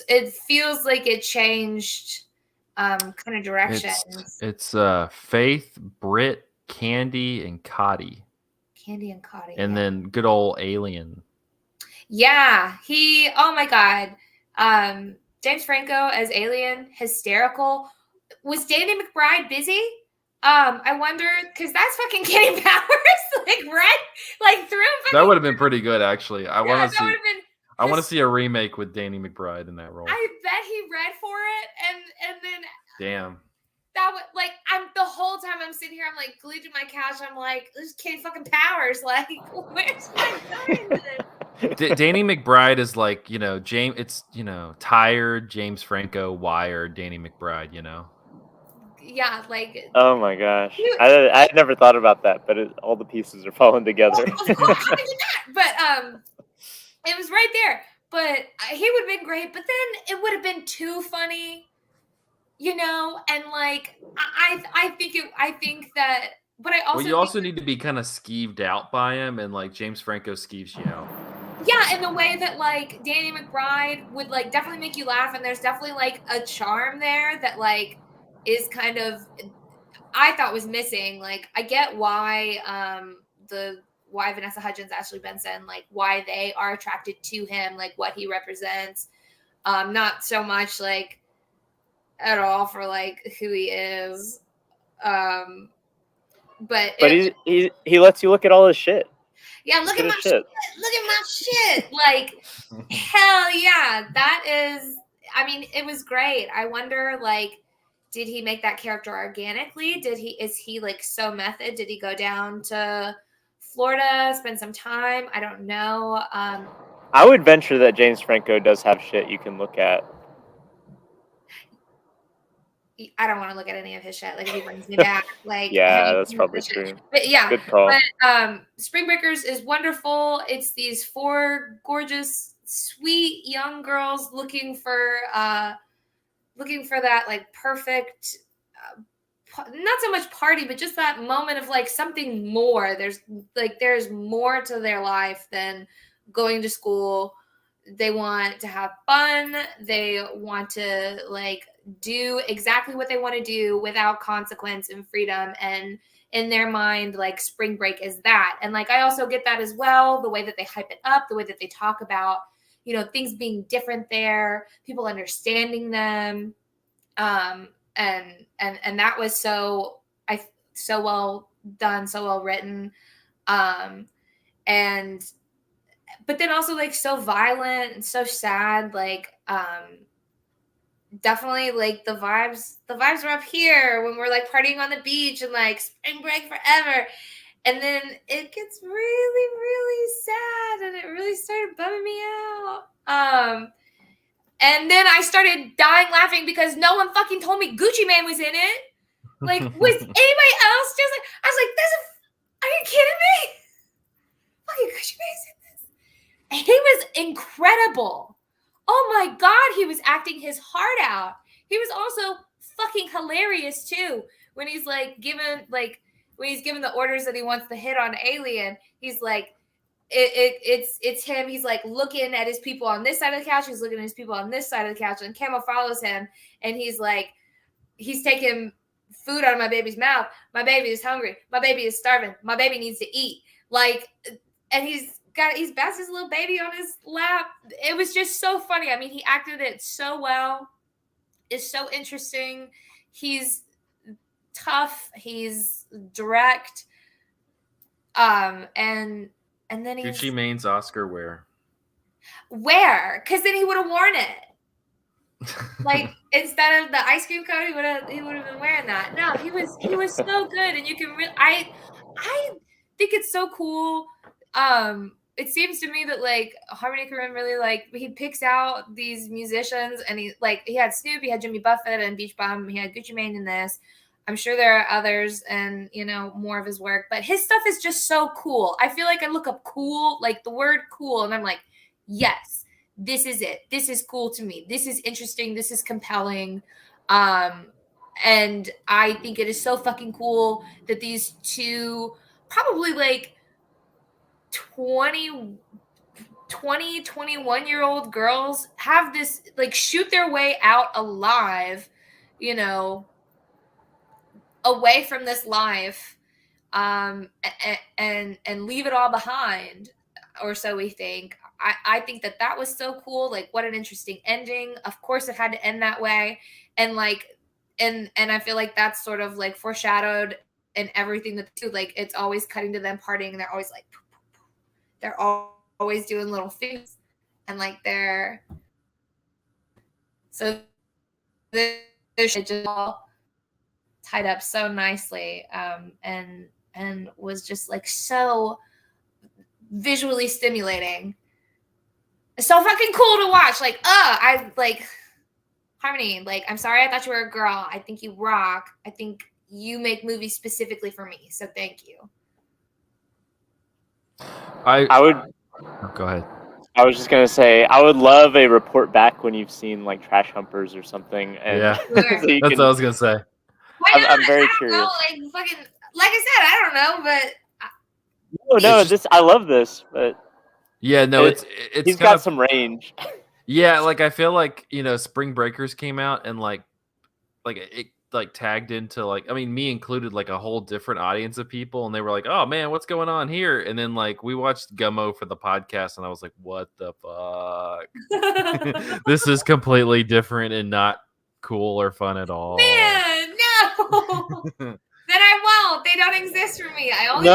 feels like it changed kind of directions. It's Faith, Britt, Candy, and Cotty. Candy and Cotty. And then good old Alien. Yeah, oh my God. James Franco as Alien, hysterical. Was Danny McBride busy? I wonder, because that's fucking Kenny Powers, like, right? Like, through that would have been pretty good, actually. I want to see a remake with Danny McBride in that role. I bet he read for it, and then damn. That would, like, I'm the whole time I'm sitting here, I'm like glued to my couch. I'm like, this Kenny fucking Powers, like, where's my time? Danny McBride is like, James. It's tired James Franco, wired Danny McBride. Yeah, like. Oh my gosh, I had never thought about that, but all the pieces are falling together. Of course, but it was right there. But he would have been great. But then it would have been too funny, and like I think that. But I also. Well, you also need to be kind of skeeved out by him, and like James Franco skeeves you out. Yeah, in the way that like Danny McBride would like definitely make you laugh, and there's definitely like a charm there that like is kind of I thought was missing. Like I get why why Vanessa Hudgens, Ashley Benson, like why they are attracted to him, like what he represents. Not so much like at all for like who he is. But he lets you look at all his shit. Yeah, look at my shit. Look at my shit. Like, hell yeah. That is, I mean, it was great. I wonder, like, did he make that character organically? Is he like so method? Did he go down to Florida, spend some time? I don't know. I would venture that James Franco does have shit you can look at. I don't want to look at any of his shit. Like, if he brings me back, like, yeah, that's probably true. But yeah, good call. But Spring Breakers is wonderful. It's these 4 gorgeous, sweet young girls looking for that like perfect, not so much party, but just that moment of like something more. There's more to their life than going to school. They want to have fun. They want to like do exactly what they want to do without consequence and freedom. And in their mind, like spring break is that. And like, I also get that as well. The way that they hype it up, the way that they talk about, things being different there, people understanding them. And that was so well done, so well written. But then also like so violent and so sad, like definitely like the vibes are up here when we're like partying on the beach and like spring break forever. And then it gets really, really sad, and it really started bumming me out. And then I started dying laughing because no one fucking told me Gucci Mane was in it. Like, was anybody else just like, I was like, are you kidding me? Fucking Gucci Mane's in this. He was incredible. Oh my God, he was acting his heart out. He was also fucking hilarious too. When he's like given the orders that he wants to hit on Alien, he's like, it's him. He's like looking at his people on this side of the couch. He's looking at his people on this side of the couch, and Camo follows him, and he's like, he's taking food out of my baby's mouth. My baby is hungry. My baby is starving. My baby needs to eat. Like, and he's bounced his little baby on his lap. It was just so funny. I mean, he acted it so well. It's so interesting. He's tough. He's direct. And then he's Gucci Mane's Oscar wear. Because then he would have worn it. Like instead of the ice cream cone, he would have been wearing that. No, he was so good, and you can really. I think it's so cool. It seems to me that like Harmony Korine really like he picks out these musicians, and he had Snoop, he had Jimmy Buffett and Beach Bum, he had Gucci Mane in this. I'm sure there are others and, more of his work, but his stuff is just so cool. I feel like I look up cool, like the word cool, and I'm like, yes, this is it. This is cool to me. This is interesting. This is compelling. And I think it is so fucking cool that these two probably like 21-year-old girls have this, like, shoot their way out alive, away from this life, and leave it all behind, or so we think. I think that was so cool. Like, what an interesting ending. Of course it had to end that way, and like, and I feel like that's sort of like foreshadowed in everything that they do. Like, it's always cutting to them partying, and they're always like, they're always doing little things, and like so they're just all tied up so nicely, and was just like so visually stimulating. It's so fucking cool to watch. Like, I like Harmony. Like, I'm sorry, I thought you were a girl. I think you rock. I think you make movies specifically for me. So thank you. I would go ahead. I was just gonna say, I would love a report back when you've seen like Trash Humpers or something. And Yeah, so that's what I was gonna say. Why not? I'm very I don't curious. know, like fucking, like I said, I don't know, but I love this, but yeah, no, it's he's kind got of some range. Yeah, like I feel like Spring Breakers came out and like it like tagged into like, I mean, me included, like a whole different audience of people, and they were like, "Oh man, what's going on here?" And then like we watched Gummo for the podcast, and I was like, "What the fuck? This is completely different and not cool or fun at all." Man, no. Then I won't. They don't exist for me. I only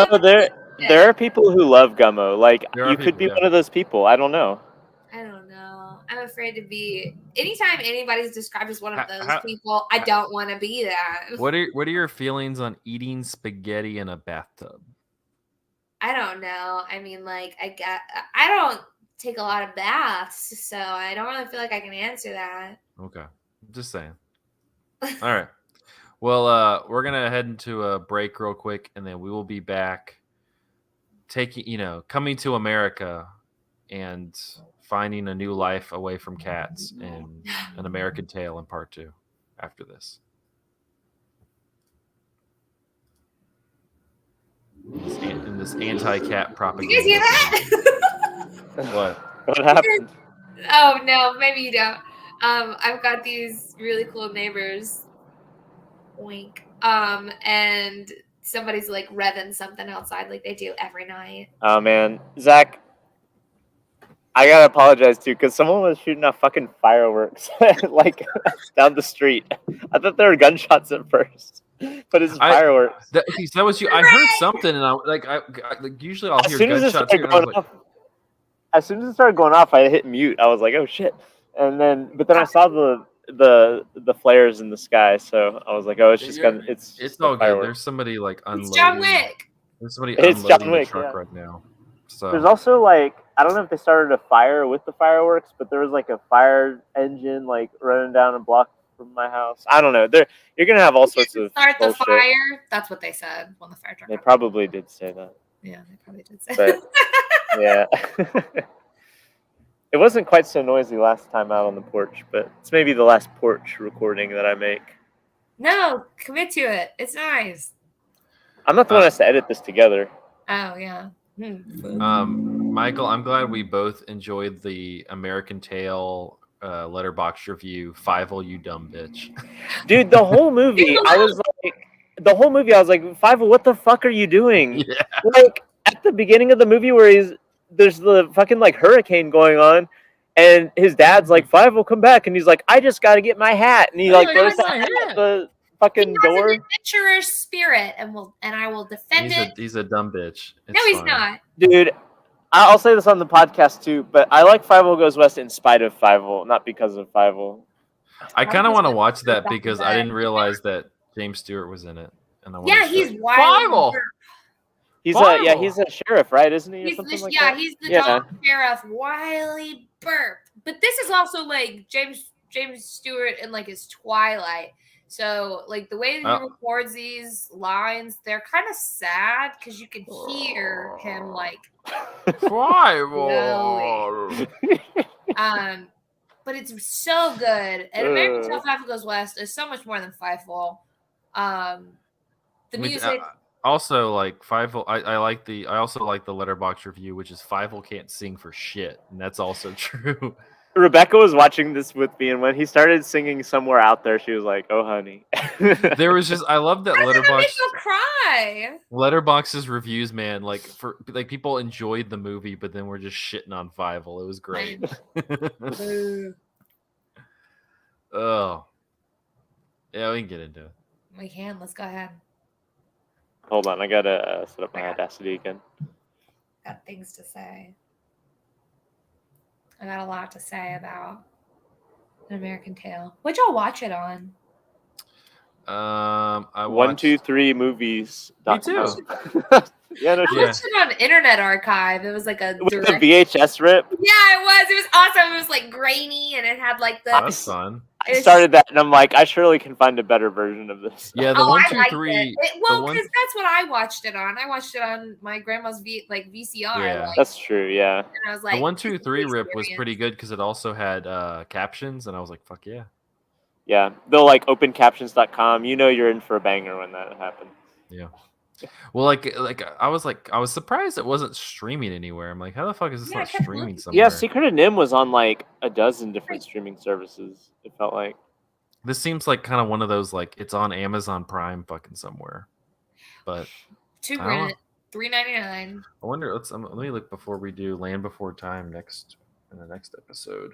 There are people who love Gummo. Like, you could be one of those people. I don't know. I don't know. I'm afraid to be. Anytime anybody's described as one of those people, I don't want to be that. What are your feelings on eating spaghetti in a bathtub? I don't know. I mean, like, I don't take a lot of baths, so I don't really feel like I can answer that. Okay, just saying. All right. Well, we're gonna head into a break real quick, and then we will be back. Coming to America and finding a new life away from cats in An American Tale in Part 2 after this. In this anti-cat propaganda. Did you guys hear that? What happened? Oh no, maybe you don't. I've got these really cool neighbors. Wink. And somebody's like revving something outside like they do every night. Oh man, Zach, I gotta apologize too, because someone was shooting off fucking fireworks like down the street. I thought there were gunshots at first, but it's fireworks. That was you. I heard something, and I usually I'll hear gunshots here. As soon as it started going off, I hit mute. I was like, oh shit, but then I saw the flares in the sky, so I was like, oh, it's all good. There's somebody like unloading. It's John Wick. There's somebody unloading the truck right now. So there's also like, I don't know if they started a fire with the fireworks, but there was like a fire engine like running down a block from my house. I don't know. You're gonna have all sorts of start the bullshit. Fire. That's what they said when the fire truck. They probably did say that. Yeah, they probably did say that. Yeah. It wasn't quite so noisy last time out on the porch, but it's maybe the last porch recording that I make. No, commit to it. It's nice. I'm not the one that has to edit this together. Oh yeah. Michael, I'm glad we both enjoyed the American Tail letterbox review. Fievel, you dumb bitch. Dude, the whole movie, I was like, Fievel, what the fuck are you doing? Yeah. Like at the beginning of the movie where there's the fucking like hurricane going on, and his dad's like, Fievel, come back, and he's like, I just got to get my hat, and he like throws the hat at the fucking door. He has an adventurous spirit, and I will defend it. He's a dumb bitch. No, he's not. Dude, I'll say this on the podcast too, but I like Fievel Goes West in spite of Fievel, not because of Fievel. I kind of want to watch that because I didn't realize that James Stewart was in it, and he's wild. He's a sheriff, right? Isn't he? Or something like that? He's the dog sheriff, Wiley Burp. But this is also like James Stewart in like his twilight. So, like, the way that he records these lines, they're kind of sad because you can hear him, like, Five. but it's so good. And American Tail Five Goes West is so much more than Fievel. The music. Also, like Fievel, I also like the Letterboxd review, which is Fievel can't sing for shit, and that's also true. Rebecca was watching this with me, and when he started singing "Somewhere Out There," she was like, "Oh, honey." There was just, I love that Letterboxd. Cry. Letterboxd's reviews, man, like people enjoyed the movie, but then we're just shitting on Fievel. It was great. Oh, yeah, we can get into it. We can. Let's go ahead. Hold on, I gotta set up my Audacity again. Got things to say. I got a lot to say about An American Tail. What'd y'all watch it on? I watched 123 movies. Me too. Yeah, no shit. I watched it on Internet Archive. It was like a VHS rip. Yeah, it was. It was awesome. It was like grainy, and it had like the. That's fun. I started that, and I'm like, I surely can find a better version of this. Yeah, the 123. Well, because that's what I watched it on. I watched it on my grandma's VCR. Yeah, like, that's true. Yeah. And I was like, the 123 rip was pretty good because it also had captions, and I was like, fuck yeah. Yeah, they'll like opencaptions.com. You know you're in for a banger when that happens. Yeah. Well, like I was surprised it wasn't streaming anywhere. I'm like, how the fuck is this not streaming somewhere? Yeah, Secret of Nim was on like a dozen different streaming services. It felt like. This seems like kind of one of those like it's on Amazon Prime fucking somewhere. But $2.99. I wonder. Let me look before we do Land Before Time in the next episode.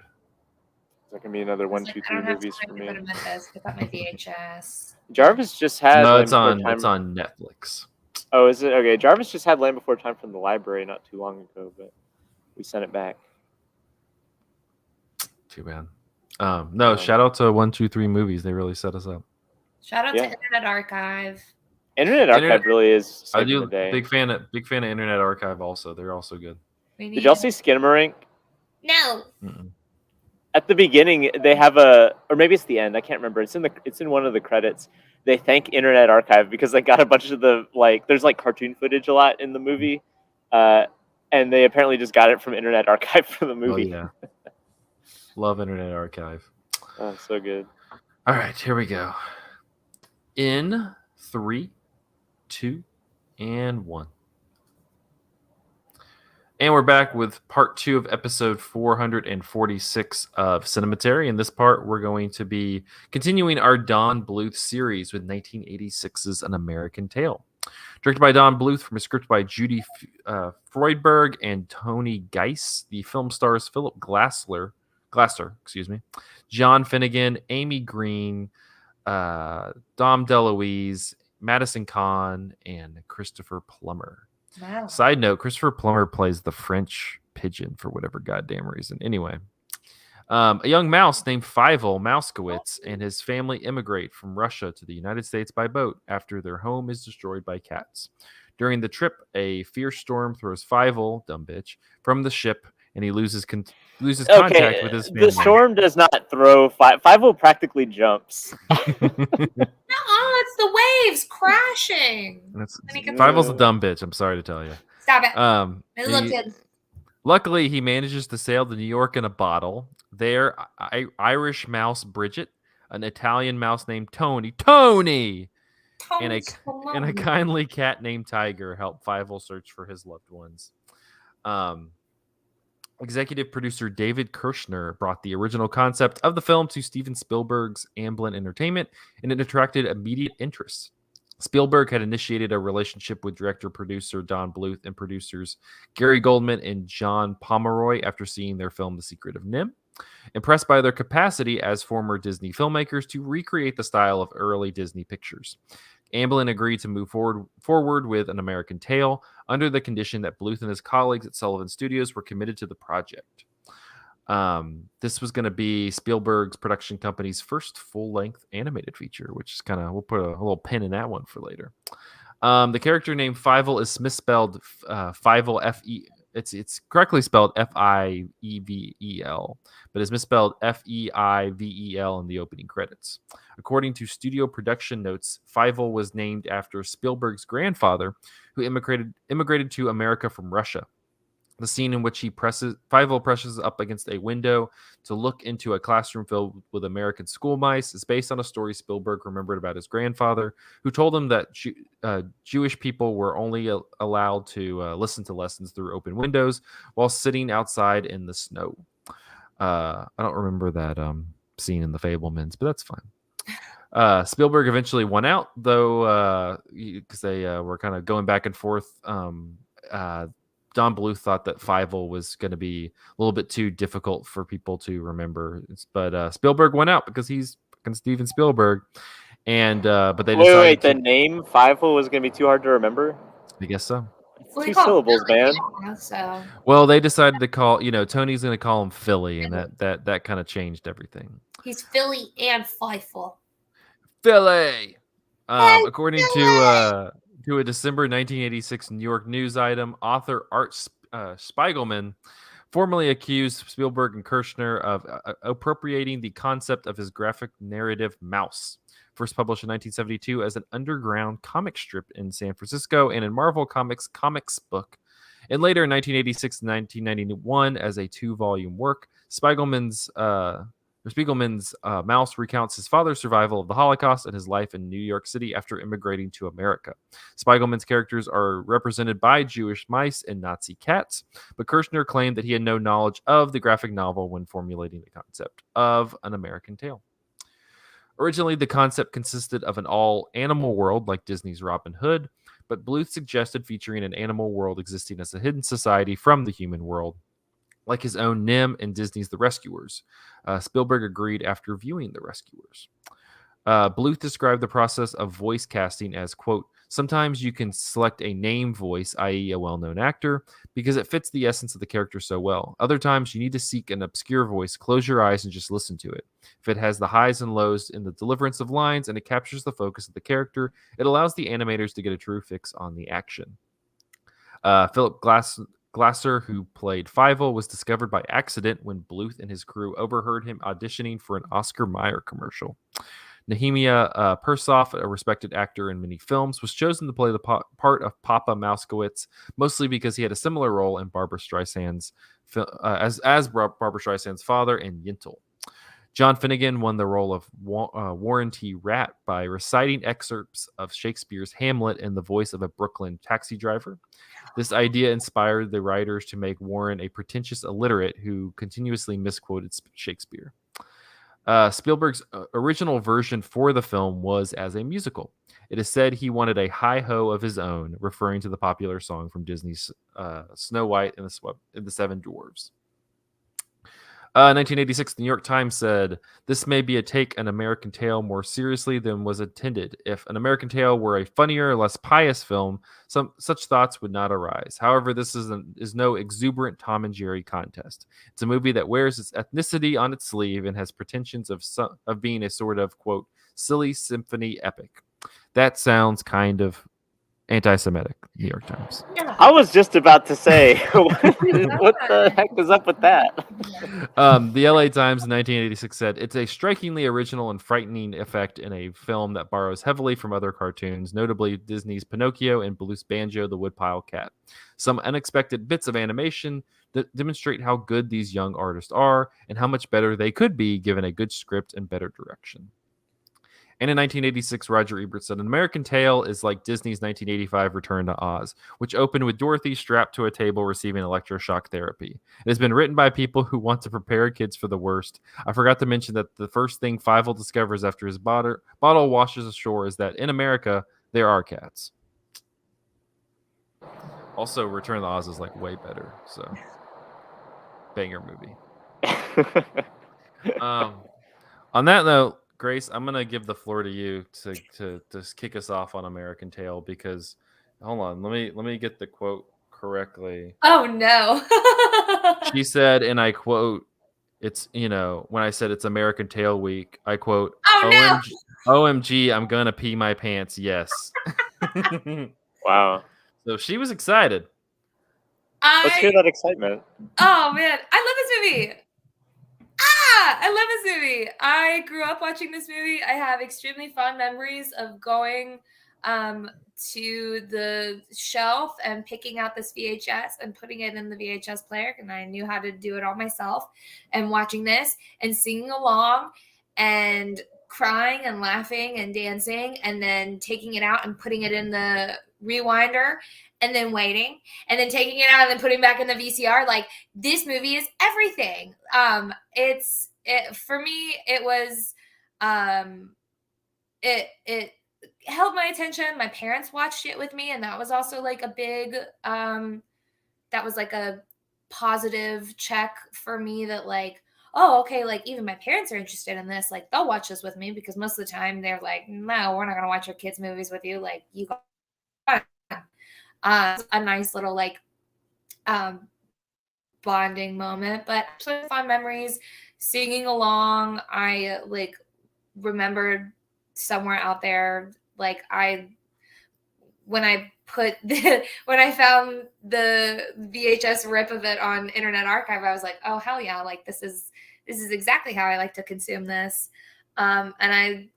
There can be another 123 movies for me. Get that my VHS. Jarvis just had. No, it's on Netflix. Oh, is it okay? Jarvis just had Land Before Time from the library not too long ago, but we sent it back. Too bad. No, shout out to 123 Movies. They really set us up. Shout out to Internet Archive. Internet Archive really is. I do. Big fan of Internet Archive. Also, they're also good. Did y'all see Skinamarink? No. Mm-mm. At the beginning, they have or maybe it's the end. I can't remember. It's in one of the credits. They thank Internet Archive because they got a bunch of there's like cartoon footage a lot in the movie, and they apparently just got it from Internet Archive for the movie. Oh, yeah. Love Internet Archive. Oh, so good. All right, here we go. In 3, 2, and 1. And we're back with part 2 of episode 446 of Cinematary. In this part, we're going to be continuing our Don Bluth series with 1986's An American Tail. Directed by Don Bluth from a script by Judy Freudberg and Tony Geiss. The film stars Philip Glasser, John Finnegan, Amy Green, Dom DeLuise, Madison Kahn, and Christopher Plummer. Wow. Side note, Christopher Plummer plays the French pigeon for whatever goddamn reason. Anyway, a young mouse named Fievel Mouskowitz and his family immigrate from Russia to the United States by boat after their home is destroyed by cats. During the trip, a fierce storm throws Fievel, dumb bitch, from the ship, and he loses contact with his family. The storm does not throw Fievel practically jumps. It's the waves crashing. Fievel's a dumb bitch. I'm sorry to tell you. Stop it. Luckily, he manages to sail to New York in a bottle. There, Irish mouse Bridget, an Italian mouse named Tony, and a kindly cat named Tiger help Fievel search for his loved ones. Executive producer David Kirshner brought the original concept of the film to Steven Spielberg's Amblin Entertainment, and it attracted immediate interest. Spielberg had initiated a relationship with director-producer Don Bluth and producers Gary Goldman and John Pomeroy after seeing their film The Secret of Nim. Impressed by their capacity as former Disney filmmakers to recreate the style of early Disney pictures, Amblin agreed to move forward with An American Tail under the condition that Bluth and his colleagues at Sullivan Studios were committed to the project. This was going to be Spielberg's production company's first full-length animated feature, which is we'll put a little pin in that one for later. The character named Fievel is misspelled Fievel, it's correctly spelled Fievel, but it's misspelled Feivel in the opening credits. According to studio production notes, Fievel was named after Spielberg's grandfather, who immigrated to America from Russia. The scene in which Fievel presses up against a window to look into a classroom filled with American school mice is based on a story Spielberg remembered about his grandfather, who told him that Jewish people were only allowed to listen to lessons through open windows while sitting outside in the snow. I don't remember that scene in The Fabelmans, but that's fine. Spielberg eventually won out, though, because they were kind of going back and forth. Don Bluth thought that Fievel was going to be a little bit too difficult for people to remember, but Spielberg went out because he's Steven Spielberg, and but they decided. Wait, the name Fievel was going to be too hard to remember? I guess so. Well, Two syllables, man. So. Well, they decided to call, Tony's going to call him Philly, and that kind of changed everything. He's Philly and Fievel. Philly. According to a December 1986 New York News item, author Art Spiegelman formally accused Spielberg and Kirshner of appropriating the concept of his graphic narrative Mouse, first published in 1972 as an underground comic strip in San Francisco and in Marvel Comics' comics book, and later in 1986 and 1991 as a 2-volume work. Spiegelman's Mouse recounts his father's survival of the Holocaust and his life in New York City after immigrating to America. Spiegelman's characters are represented by Jewish mice and Nazi cats, but Kirshner claimed that he had no knowledge of the graphic novel when formulating the concept of An American Tail. Originally, the concept consisted of an all-animal world like Disney's Robin Hood, but Bluth suggested featuring an animal world existing as a hidden society from the human world, like his own Nim and Disney's The Rescuers. Spielberg agreed after viewing The Rescuers. Bluth described the process of voice casting as, quote, sometimes you can select a name voice, i.e. a well-known actor, because it fits the essence of the character so well. Other times you need to seek an obscure voice, close your eyes and just listen to it. If it has the highs and lows in the deliverance of lines and it captures the focus of the character, it allows the animators to get a true fix on the action. Philip Glasser, who played Fievel, was discovered by accident when Bluth and his crew overheard him auditioning for an Oscar Mayer commercial. Nehemiah Persoff, a respected actor in many films, was chosen to play the part of Papa Mousekewitz, mostly because he had a similar role in Barbra Streisand's as Barbra Streisand's father in Yentl. John Finnegan won the role of Warren T. Rat by reciting excerpts of Shakespeare's Hamlet in the voice of a Brooklyn taxi driver. This idea inspired the writers to make Warren a pretentious illiterate who continuously misquoted Shakespeare. Spielberg's original version for the film was as a musical. It is said he wanted a hi-ho of his own, referring to the popular song from Disney's Snow White and the Seven Dwarfs. 1986, the New York Times said, this may be a take An American Tail more seriously than was intended. If An American Tail were a funnier, less pious film, such thoughts would not arise. However, this is no exuberant Tom and Jerry contest. It's a movie that wears its ethnicity on its sleeve and has pretensions of being a sort of, quote, silly symphony epic. That sounds kind of anti-Semitic, New York Times. I was just about to say, what the heck is up with that? The LA Times in 1986 said, it's a strikingly original and frightening effect in a film that borrows heavily from other cartoons, notably Disney's Pinocchio and Bluth's Banjo the Woodpile Cat. Some unexpected bits of animation that demonstrate how good these young artists are and how much better they could be given a good script and better direction. And in 1986, Roger Ebert said, An American Tail is like Disney's 1985 Return to Oz, which opened with Dorothy strapped to a table receiving electroshock therapy. It has been written by people who want to prepare kids for the worst. I forgot to mention that the first thing Fievel discovers after his bottle washes ashore is that in America, there are cats. Also, Return to Oz is like way better, so banger movie. On that note, Grace, I'm gonna give the floor to you to kick us off on American Tail because, hold on, let me get the quote correctly. Oh no. She said, and I quote, "It's when I said it's American Tail Week, I quote, oh no. OMG, I'm gonna pee my pants, yes." Wow. So she was excited. Let's hear that excitement. Oh man, I love this movie. I love this movie. I grew up watching this movie. I have extremely fond memories of going to the shelf and picking out this VHS and putting it in the VHS player, and I knew how to do it all myself, and watching this and singing along and crying and laughing and dancing, and then taking it out and putting it in the rewinder, and then waiting, and then taking it out and then putting it back in the VCR. Like, this movie is everything. For me, it was it held my attention. My parents watched it with me, and that was also like a big that was like a positive check for me, that like, oh, okay, like even my parents are interested in this, like they'll watch this with me, because most of the time they're like, no, we're not gonna watch your kids movies with you, like you got a nice little like bonding moment. But actually fun memories singing along. I like remembered somewhere out there, like when I found the VHS rip of it on Internet Archive, I was like, oh hell yeah, like this is exactly how I like to consume this. And I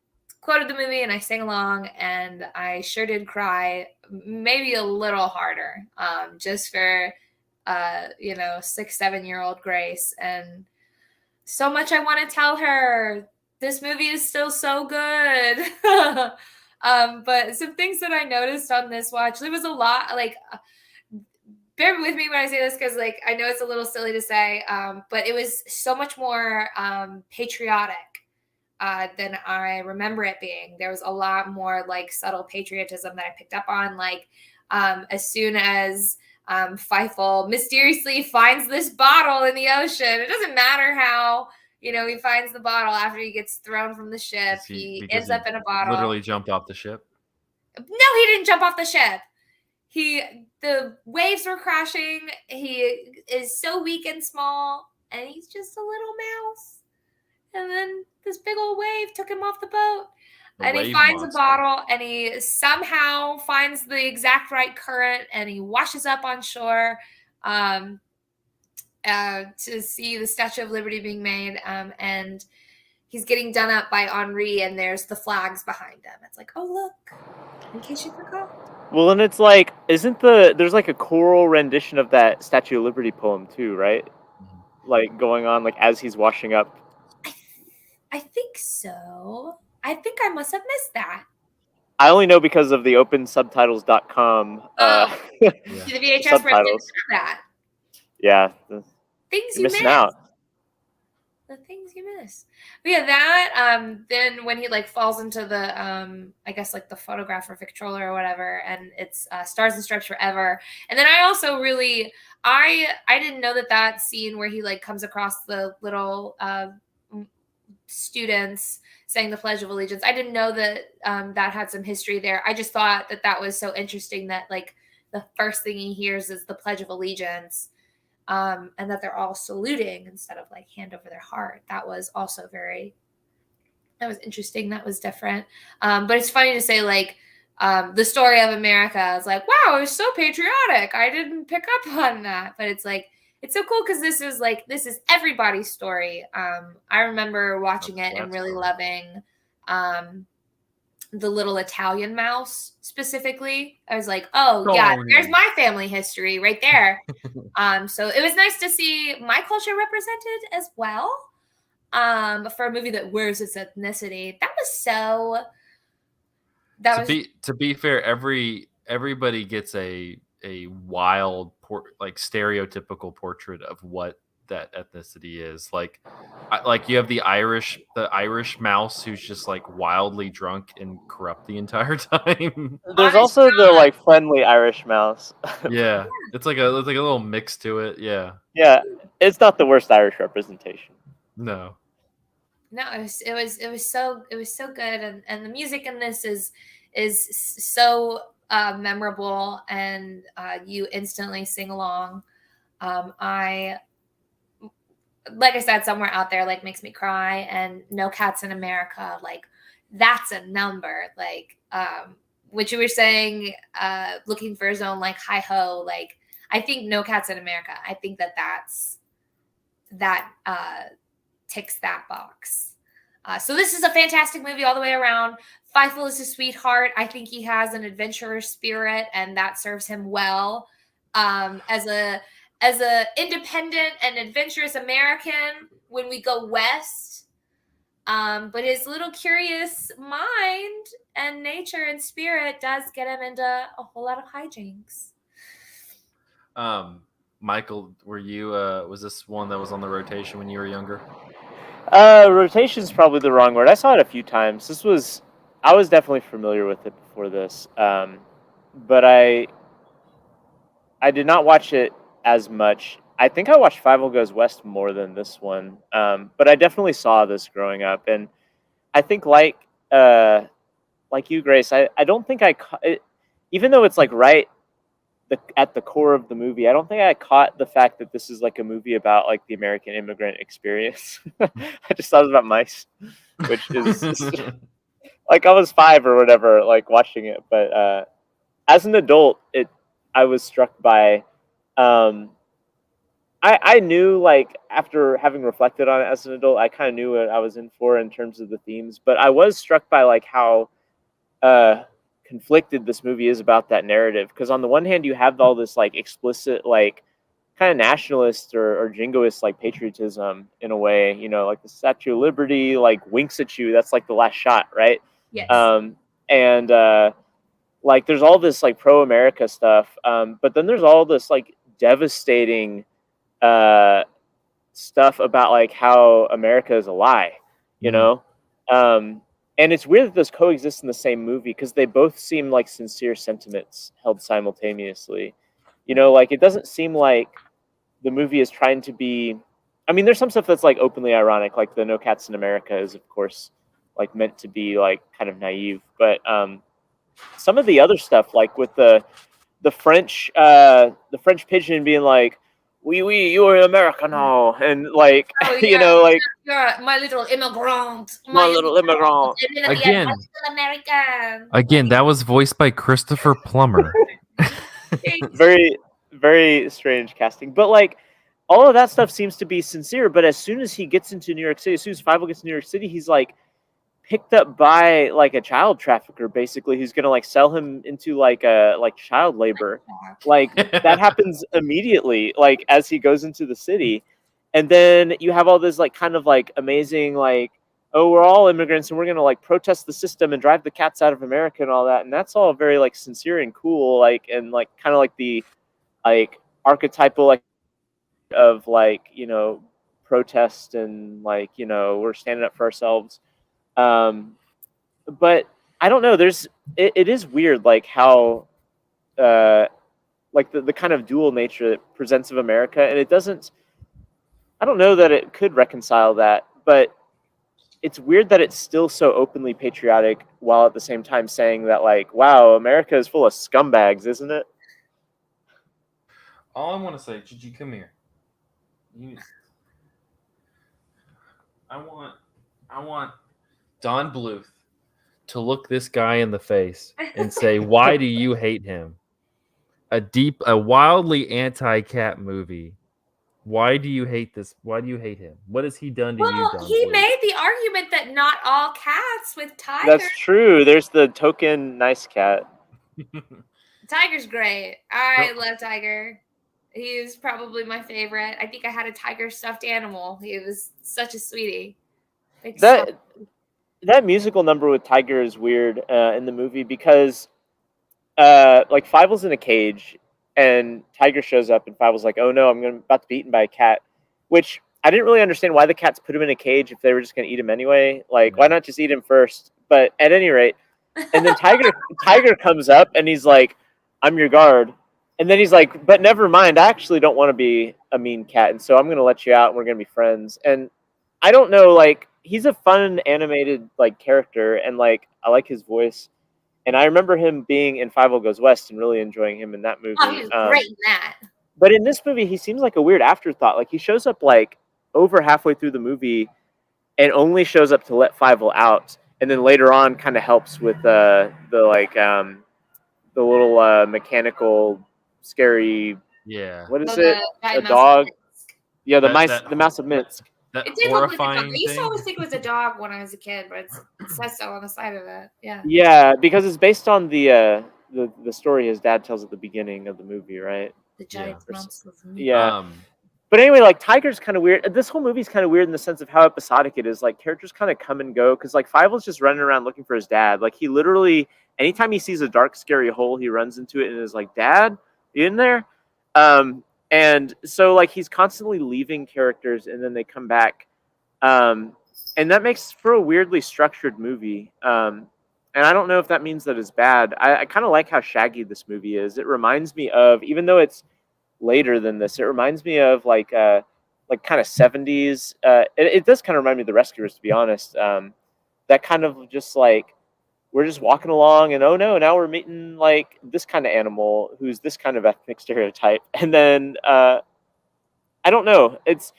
quoted the movie and I sang along, and I sure did cry, maybe a little harder, just for 6-7-year-old Grace. And so much I want to tell her. This movie is still so good. But some things that I noticed on this watch, there was a lot, like, bear with me when I say this, because like I know it's a little silly to say, but it was so much more patriotic than I remember it being. There was a lot more like subtle patriotism that I picked up on. Like as soon as Feifel mysteriously finds this bottle in the ocean, it doesn't matter how, he finds the bottle after he gets thrown from the ship. He ends up in a bottle. Literally jumped off the ship. No, he didn't jump off the ship. The waves were crashing. He is so weak and small, and he's just a little mouse. And then this big old wave took him off the boat. And he finds a bottle, and he somehow finds the exact right current, and he washes up on shore to see the Statue of Liberty being made. And he's getting done up by Henri, and there's the flags behind him. It's like, oh, look, in case you forgot. Well, and it's like, there's like a choral rendition of that Statue of Liberty poem too, right? Mm-hmm. Like going on, like as he's washing up. I think so. I think I must have missed that. I only know because of the opensubtitles.com the VHS subtitles. That. Yeah. Things you missing out. The things you miss. But yeah, that then when he like falls into the I guess like the photographer Victrola or whatever, and it's Stars and Stripes Forever. And then I also really I didn't know that scene where he like comes across the little students saying the Pledge of Allegiance, I didn't know that that had some history there. I just thought that was so interesting that like the first thing he hears is the Pledge of Allegiance. And that they're all saluting instead of like hand over their heart. That was also that was interesting. That was different. But it's funny to say like the story of America is like, wow, it was so patriotic. I didn't pick up on that. But it's like, it's so cool because this is everybody's story. I remember watching it and really loving the little Italian mouse specifically. I was like, oh yeah, there's my family history right there. So it was nice to see my culture represented as well. For a movie that wears its ethnicity. That was so to be fair, everybody gets a wild like stereotypical portrait of what that ethnicity is. Like you have the Irish mouse who's just like wildly drunk and corrupt the entire time. There's also the like friendly Irish mouse. Yeah, it's like a little mix to it. Yeah. Yeah, it's not the worst Irish representation. No, it was so good, and the music in this is so memorable, and you instantly sing along. Like I said, Somewhere Out There like makes me cry, and No Cats in America, like that's a number. Like what you were saying, looking for his own like hi ho, like I think No Cats in America. I think that ticks that box. So this is a fantastic movie all the way around. Feifel is a sweetheart. I think he has an adventurer spirit, and that serves him well as a independent and adventurous American when we go west. But his little curious mind and nature and spirit does get him into a whole lot of hijinks. Michael, were you was this one that was on the rotation when you were younger? Rotation is probably the wrong word. I saw it a few times. I was definitely familiar with it before this, but I did not watch it as much. I think I watched Fievel Goes West more than this one, but I definitely saw this growing up, and I think like you, Grace, I don't think even though it's like right at the core of the movie, I don't think I caught the fact that this is like a movie about like the American immigrant experience. I just thought it was about mice, which is like I was 5 or whatever, like watching it. But as an adult, I was struck by. I knew, like, after having reflected on it as an adult, I kind of knew what I was in for in terms of the themes. But I was struck by like how conflicted this movie is about that narrative, because on the one hand you have all this like explicit like kind of nationalist or jingoist like patriotism in a way, like the Statue of Liberty like winks at you, that's like the last shot, right? Yes. And like there's all this like pro-America stuff, but then there's all this like devastating stuff about like how America is a lie, you know. And it's weird that those coexist in the same movie, because they both seem like sincere sentiments held simultaneously. Like it doesn't seem like the movie is trying to be. I mean, there's some stuff that's like openly ironic, like the No Cats in America is, of course, like meant to be like kind of naive. But some of the other stuff, like with the French pigeon being like, "Oui, you're American now," and like like you're my little immigrant, my little immigrant. Again, American. Again, that was voiced by Christopher Plummer. Very, very strange casting, but like all of that stuff seems to be sincere. But as soon as he gets into New York City, as soon as Fievel gets to New York City, he's like picked up by like a child trafficker, basically, who's gonna like sell him into like child labor. Like that happens immediately, like as he goes into the city. And then you have all this like kind of like amazing like, oh, we're all immigrants and we're gonna like protest the system and drive the cats out of America and all that. And that's all very like sincere and cool, like, and like kind of like the like archetypal like of like, protest and like, we're standing up for ourselves. But I don't know, it is weird like how like the kind of dual nature that presents of America, and I don't know that it could reconcile that, but it's weird that it's still so openly patriotic while at the same time saying that like, wow, America is full of scumbags, isn't it? All I want to say, Gigi, come here. I want Don Bluth to look this guy in the face and say, "Why do you hate him?" A wildly anti-cat movie. Why do you hate this? Why do you hate him? What has he done to you, Don He Bluth? made the argument that not all cats with Tiger. That's true. There's the token nice cat. Tiger's great. I love Tiger. He's probably my favorite. I think I had a tiger stuffed animal. He was such a sweetie. That musical number with Tiger is weird in the movie, because like Fievel's in a cage and Tiger shows up and Fievel's like, "Oh no, I'm about to be eaten by a cat," which I didn't really understand why the cats put him in a cage if they were just going to eat him anyway. Like, why not just eat him first? But at any rate, and then Tiger comes up and he's like, "I'm your guard." And then he's like, "But never mind, I actually don't want to be a mean cat, and so I'm going to let you out and we're going to be friends." And I don't know, like, he's a fun animated like character, and like I like his voice. And I remember him being in Fievel Goes West and really enjoying him in that movie. Oh, he was great in that. But in this movie, he seems like a weird afterthought. Like, he shows up like over halfway through the movie and only shows up to let Fievel out, and then later on kind of helps with the little mechanical scary Yeah. What is Oh, it? the giant A mouse of dog? Minsk. Yeah, the That mouse of Minsk. That It did look like a dog. I horrifying used to thing. always think it was a dog when I was a kid, but it says so on the side of it. Yeah. Yeah, because it's based on the story his dad tells at the beginning of the movie, right? The giant Or mouse of Minsk. Yeah. But anyway, like Tiger's kind of weird. This whole movie's kind of weird in the sense of how episodic it is. Like characters kind of come and go because like Fievel's just running around looking for his dad. Like he literally, anytime he sees a dark, scary hole, he runs into it and is like, "Dad, you in there?" And so like he's constantly leaving characters and then they come back, and that makes for a weirdly structured movie. And I don't know if that means that it's bad. I kind of like how shaggy this movie is. It reminds me of, even though it's later than this, it reminds me of like kind of 70s. It does kind of remind me of The Rescuers, to be honest. That kind of just like we're just walking along and oh no, now we're meeting like this kind of animal who's this kind of ethnic stereotype, and then I don't know. It's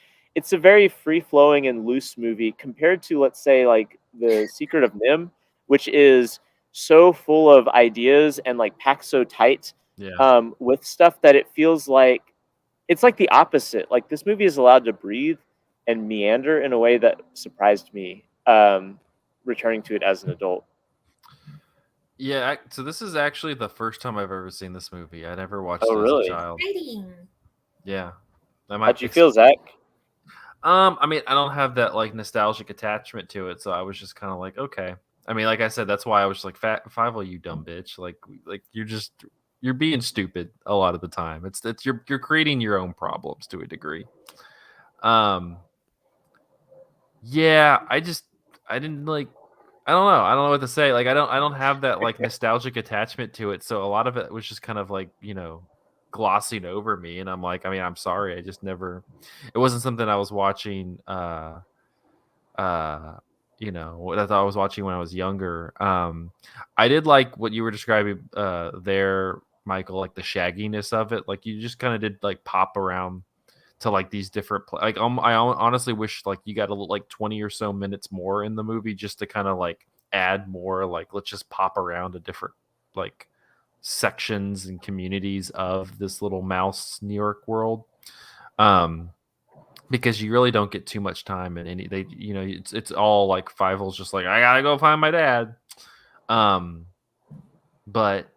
a very free flowing and loose movie compared to, let's say, like The Secret of Nim, which is so full of ideas and like packed so tight Yeah. with stuff that it feels like it's like the opposite. Like this movie is allowed to breathe and meander in a way that surprised me, returning to it as an adult. Yeah, so this is actually the first time I've ever seen this movie. I never watched Oh, it as a really? child. Exciting. Yeah. How'd you feel, Zach? I mean, I don't have that like nostalgic attachment to it, so I was just kind of like, okay. I mean, like I said, that's why I was like, Five, you dumb bitch. Like you're being stupid a lot of the time. It's you're creating your own problems to a degree. Yeah, I didn't like I don't know what to say. Like I don't have that like nostalgic attachment to it. So a lot of it was just kind of like, glossing over me, and I'm like, I mean, I'm sorry. I just never it wasn't something I was watching uh what I thought I was watching when I was younger. I did like what you were describing there, Michael, like the shagginess of it. Like you just kind of did like pop around to like these different I honestly wish like you got like 20 or so minutes more in the movie just to kind of like add more, like let's just pop around to different like sections and communities of this little mouse New York world, because you really don't get too much time in any they it's all like Fievel's just like, I gotta go find my dad. But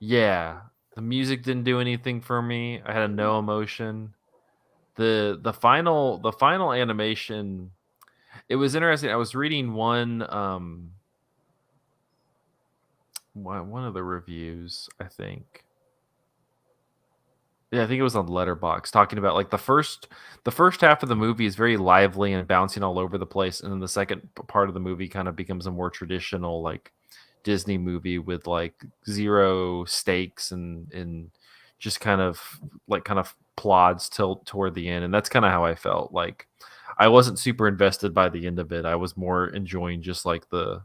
yeah, the music didn't do anything for me. I had no emotion. The final animation, it was interesting. I was reading one of the reviews, I think. Yeah, I think it was on Letterbox, talking about like the first half of the movie is very lively and bouncing all over the place, and then the second part of the movie kind of becomes a more traditional like Disney movie with like zero stakes and just kind of plods till toward the end, and that's kind of how I felt. Like I wasn't super invested by the end of it. I was more enjoying just like the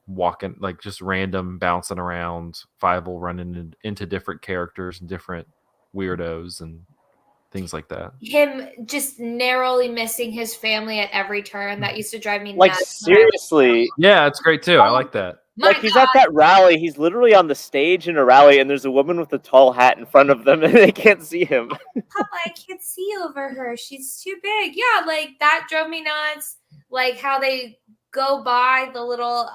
walking, like just random bouncing around, Fievel running into different characters and different weirdos and things like that. Him just narrowly missing his family at every turn. That used to drive me Like nuts. seriously, Yeah, it's great too. I like that. My like he's at that rally. He's literally on the stage in a rally, and there's a woman with a tall hat in front of them, and they can't see him. Papa, I can't see over her. She's too big. Yeah, like that drove me nuts. Like how they go by the little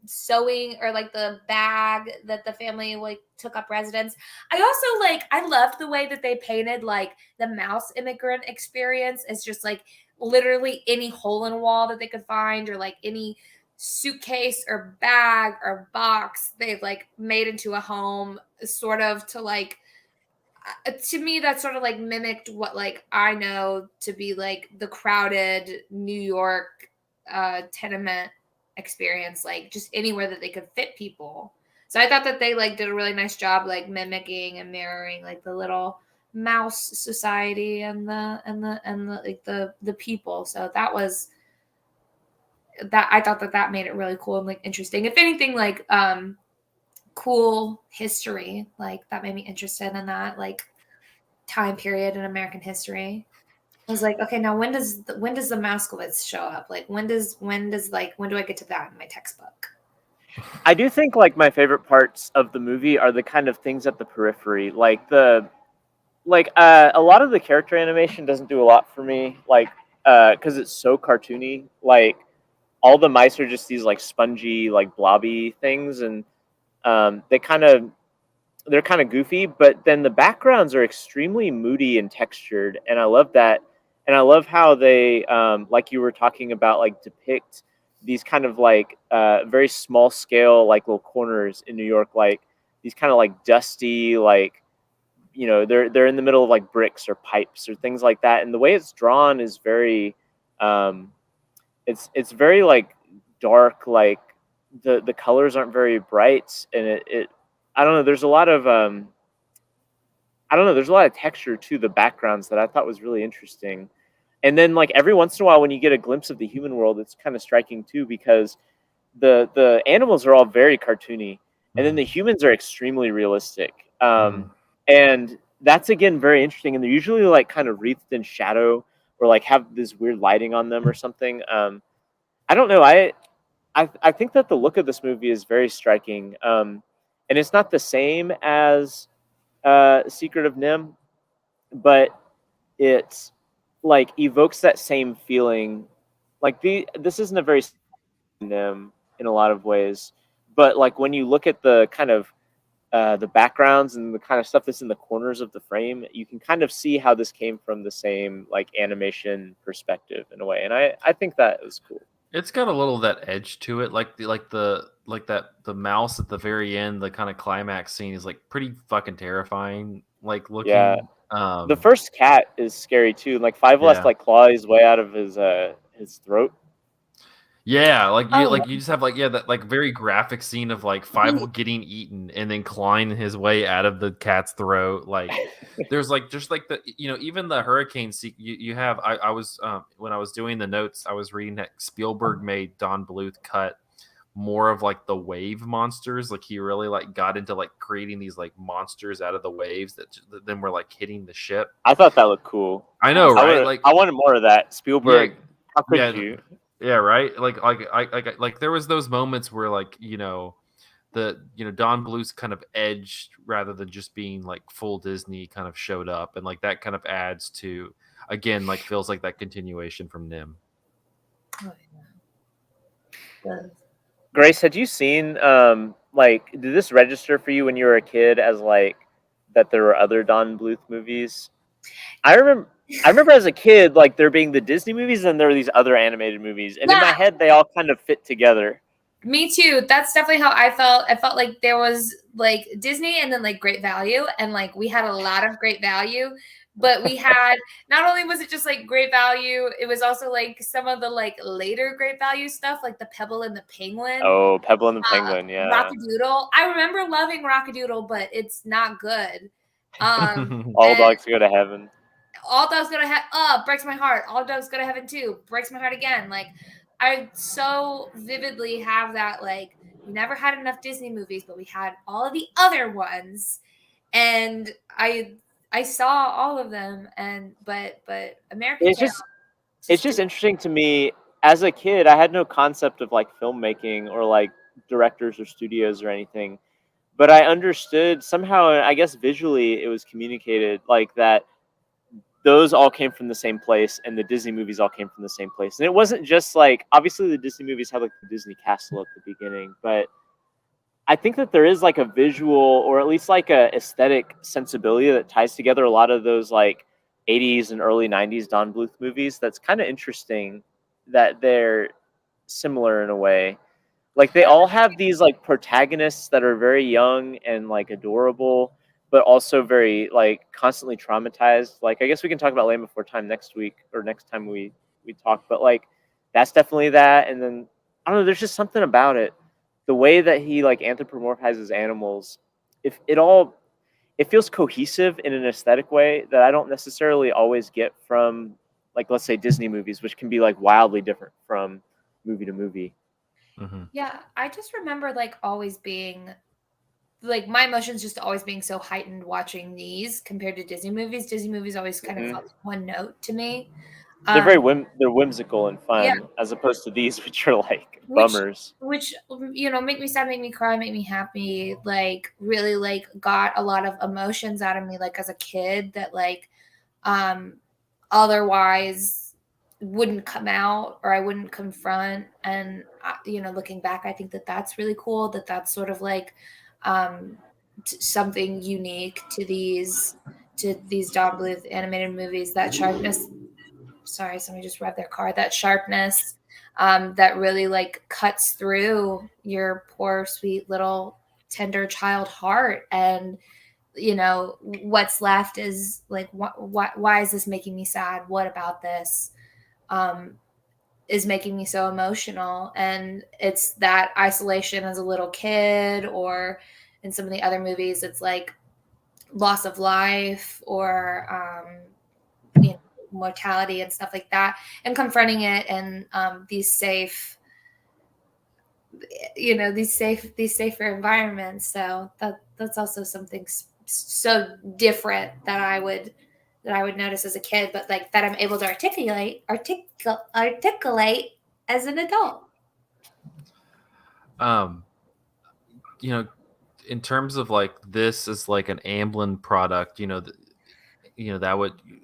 sewing or like the bag that the family like took up residence. I loved the way that they painted like the mouse immigrant experience as just like literally any hole in a wall that they could find, or like any suitcase or bag or box they've like made into a home, sort of to like to me that sort of like mimicked what like I know to be like the crowded New York tenement experience, like just anywhere that they could fit people. So I thought that they like did a really nice job like mimicking and mirroring like the little mouse society and the like the people. So that was that I thought that that made it really cool and like interesting. If anything, like cool history, like that made me interested in that like time period in American history. I was like, okay, now when does the Mouskowitz show up? Like when do I get to that in my textbook? I do think like my favorite parts of the movie are the kind of things at the periphery, like the like a lot of the character animation doesn't do a lot for me, like because it's so cartoony. Like all the mice are just these like spongy, like blobby things, and they they're kind of goofy, but then the backgrounds are extremely moody and textured, and I love that. And I love how they, like you were talking about, like depict these kind of like very small scale, like little corners in New York, like these kind of like dusty, like they're in the middle of like bricks or pipes or things like that. And the way it's drawn is very, um, it's very like dark, like the colors aren't very bright, and it I don't know. There's a lot of I don't know. There's a lot of texture to the backgrounds that I thought was really interesting. And then like every once in a while, when you get a glimpse of the human world, it's kind of striking too, because the animals are all very cartoony, and then the humans are extremely realistic. And that's again very interesting. And they're usually like kind of wreathed in shadow, or like have this weird lighting on them or something. I don't know. I think that the look of this movie is very striking. And it's not the same as Secret of Nim, but it like evokes that same feeling. Like this isn't a very Nim in a lot of ways, but like when you look at the kind of the backgrounds and the kind of stuff that's in the corners of the frame, you can kind of see how this came from the same like animation perspective in a way, and I think that was cool. It's got a little of that edge to it, like the mouse at the very end, the kind of climax scene is like pretty fucking terrifying, like looking. Yeah. The first cat is scary too. Like Five West like claw his way out of his throat. Yeah, you just have that like very graphic scene of like Five getting eaten and then clawing his way out of the cat's throat. Like there's like just like the even the hurricane you have. I was when I was doing the notes, I was reading that Spielberg made Don Bluth cut more of like the wave monsters. Like he really like got into like creating these like monsters out of the waves that then were like hitting the ship. I thought that looked cool. I know, right? I wanted more of that. Spielberg, how could you? Yeah, right. Like there was those moments where like Don Bluth's kind of edge rather than just being like full Disney kind of showed up, and like that kind of adds to again like feels like that continuation from Nim. Grace, had you seen like did this register for you when you were a kid as like that there were other Don Bluth movies? I remember as a kid, like there being the Disney movies and there were these other animated movies, and in my head they all kind of fit together. Me too. That's definitely how I felt. I felt like there was like Disney and then like Great Value, and like we had a lot of Great Value, but we had not only was it just like Great Value, it was also like some of the like later Great Value stuff, like the Pebble and the Penguin. Oh, Pebble and the Penguin, yeah. Rockadoodle. I remember loving Rockadoodle, but it's not good. All Dogs Go to Heaven. All Dogs Go to Heaven. Breaks my heart. All Dogs Go to Heaven too. Breaks my heart again. Like I so vividly have that. Like we never had enough Disney movies, but we had all of the other ones, and I saw all of them. And but American. It's just interesting to me. As a kid, I had no concept of like filmmaking or like directors or studios or anything, but I understood somehow. I guess visually, it was communicated like that. Those all came from the same place, and the Disney movies all came from the same place. And it wasn't just like, obviously the Disney movies had like the Disney castle at the beginning, but I think that there is like a visual or at least like a aesthetic sensibility that ties together a lot of those like 80s and early 90s Don Bluth movies. That's kind of interesting that they're similar in a way. Like they all have these like protagonists that are very young and like adorable, but also very like constantly traumatized. Like I guess we can talk about Land Before Time next week or next time we talk, but like that's definitely that. And then I don't know, there's just something about it. The way that he like anthropomorphizes animals, if it feels cohesive in an aesthetic way that I don't necessarily always get from like let's say Disney movies, which can be like wildly different from movie to movie. Mm-hmm. Yeah, I just remember like always being like my emotions just always being so heightened watching these compared to Disney movies. Disney movies always kind of felt one note to me. They're Um, very they're whimsical and yeah, fun, as opposed to these, which are like which bummers. make me sad, make me cry, make me happy, like really like got a lot of emotions out of me, like as a kid, that like um otherwise wouldn't come out or I wouldn't confront. And looking back, I think that that's really cool, that that's sort of like um something unique to these Don Bluth animated movies, that sharpness. Sorry, somebody just revved their car. That sharpness, that really like cuts through your poor, sweet little tender child heart. And what's left is like, why is this making me sad? What about this um, is making me so emotional? And it's that isolation as a little kid, or in some of the other movies, it's like loss of life, or mortality and stuff like that, and confronting it in these safer environments. So that's also something so different that I would notice as a kid, but like that I'm able to articulate as an adult. Um, in terms of like this is like an Amblin product,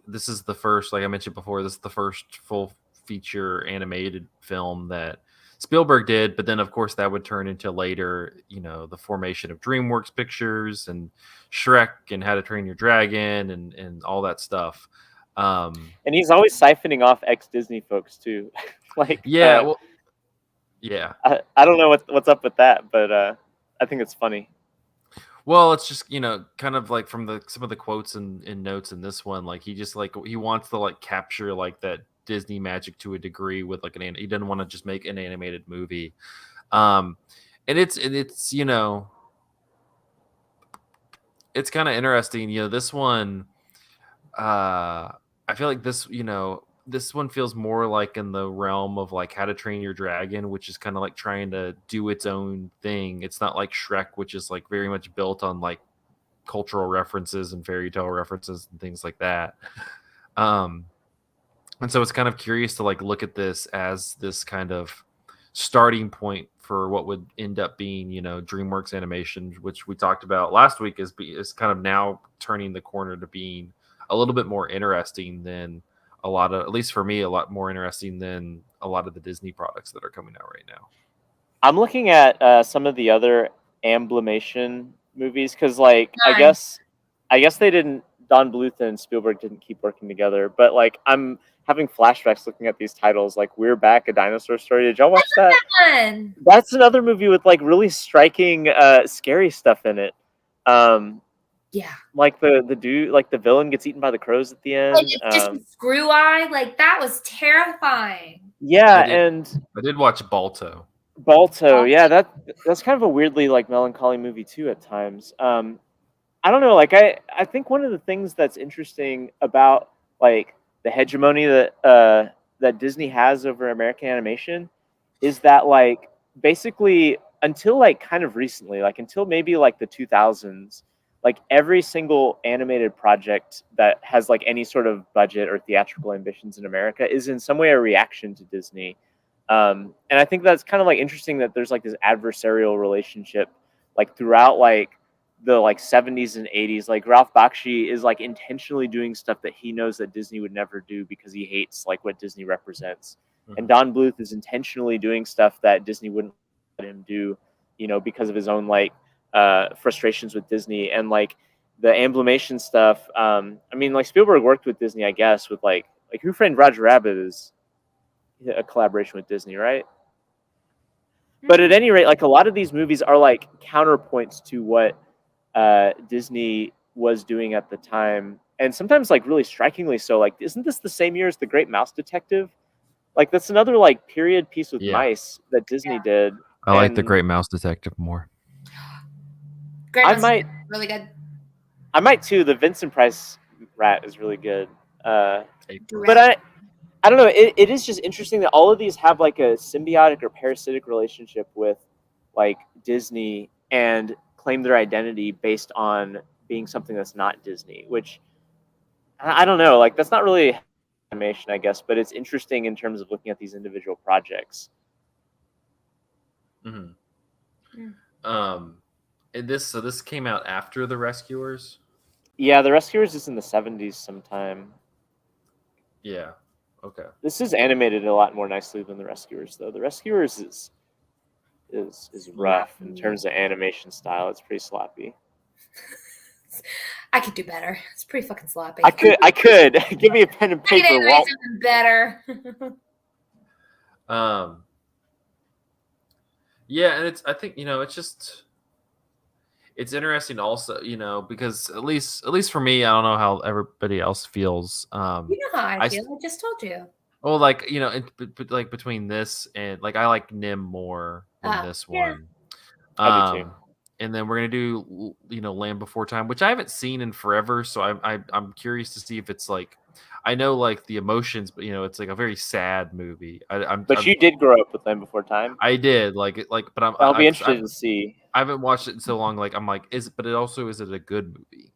this is the first, like I mentioned before, this is the first full feature animated film that Spielberg did, but then of course that would turn into later, the formation of DreamWorks Pictures and Shrek and How to Train Your Dragon and all that stuff. And he's always siphoning off ex-Disney folks too. Like, yeah, well, yeah. I don't know what's up with that, but I think it's funny. Well, it's just kind of like from some of the quotes and notes in this one, like he just like he wants to like capture like that Disney magic to a degree with like he doesn't want to just make an animated movie, and it's it's kind of interesting. This one, I feel like this one feels more like in the realm of like How to Train Your Dragon, which is kind of like trying to do its own thing. It's not like Shrek, which is like very much built on like cultural references and fairy tale references and things like that. Um, and so it's kind of curious to like look at this as this kind of starting point for what would end up being, DreamWorks Animation, which we talked about last week, is kind of now turning the corner to being a little bit more interesting than at least for me, a lot more interesting than a lot of the Disney products that are coming out right now. I'm looking at some of the other Amblimation movies, because like I guess they didn't. Don Bluth and Spielberg didn't keep working together, but like I'm having flashbacks looking at these titles, like We're Back, A Dinosaur Story. Did y'all watch that? Fun. That's another movie with like really striking, scary stuff in it. Yeah. Like the dude, like the villain gets eaten by the crows at the end. Like it's just a screw eye. Like that was terrifying. Yeah, I did watch Balto. Yeah, that's kind of a weirdly like melancholy movie too at times. I don't know, like I think one of the things that's interesting about like the hegemony that Disney has over American animation is that like basically until like kind of recently, like until maybe like the 2000s, like every single animated project that has like any sort of budget or theatrical ambitions in America is in some way a reaction to Disney. And I think that's kind of like interesting that there's like this adversarial relationship like throughout like the like 70s and 80s. Like Ralph Bakshi is like intentionally doing stuff that he knows that Disney would never do because he hates like what Disney represents. Mm-hmm. And Don Bluth is intentionally doing stuff that Disney wouldn't let him do, because of his own like frustrations with Disney. And like the Amblimation stuff, I mean, like Spielberg worked with Disney, I guess, with like Who Framed Roger Rabbit is a collaboration with Disney, right? But at any rate, like a lot of these movies are like counterpoints to what Disney was doing at the time, and sometimes like really strikingly so. Like, isn't this the same year as The Great Mouse Detective? Like, that's another like period piece with mice that Disney did. I like The Great Mouse Detective more. Great Mouse really good. I might too. The Vincent Price rat is really good. But I don't know. It is just interesting that all of these have like a symbiotic or parasitic relationship with like Disney and claim their identity based on being something that's not Disney, which I don't know. Like that's not really animation, I guess, but it's interesting in terms of looking at these individual projects. Mm-hmm. And this came out after The Rescuers? Yeah, The Rescuers is in the 70s sometime. Yeah. Okay. This is animated a lot more nicely than The Rescuers, though. The Rescuers is rough in terms of animation style. It's pretty sloppy. I could do better. It's pretty fucking sloppy. I could. Give me a pen and paper. I could animate something better. Yeah, and I think, it's interesting also, because at least for me, I don't know how everybody else feels. You know how I feel. I just told you. Well, like, like between this and like I like Nim more than this one. I do too. And then we're gonna do Land Before Time, which I haven't seen in forever, so I'm curious to see if it's like, I know like the emotions, but it's like a very sad movie. But you did grow up with Land Before Time. I did but I'll be interested to see. I haven't watched it in so long. Like I'm like, but it also, is it a good movie?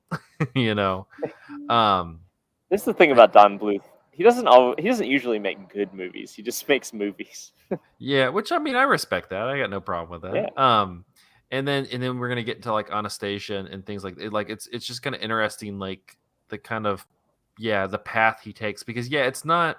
This is the thing about Don Bluth. He doesn't usually make good movies. He just makes movies. Yeah, which I mean, I respect that. I got no problem with that. Yeah. And then we're gonna get into like Anastasia and things like it. Like it's just kind of interesting, like the kind of the path he takes, because it's not.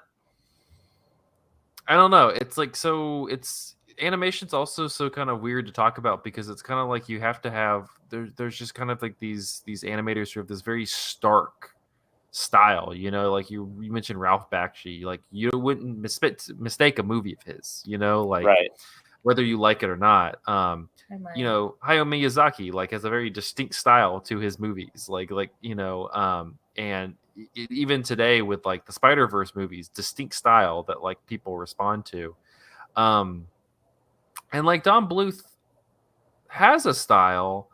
I don't know. It's like, so it's animation's also so kind of weird to talk about, because it's kind of like you have to have there's just kind of like these animators who have this very stark style, like you mentioned Ralph Bakshi, like you wouldn't mistake a movie of his, like right. Whether you like it or not. Hayao Miyazaki like has a very distinct style to his movies, and even today with like the Spider-Verse movies, distinct style that like people respond to. And like Don Bluth has a style,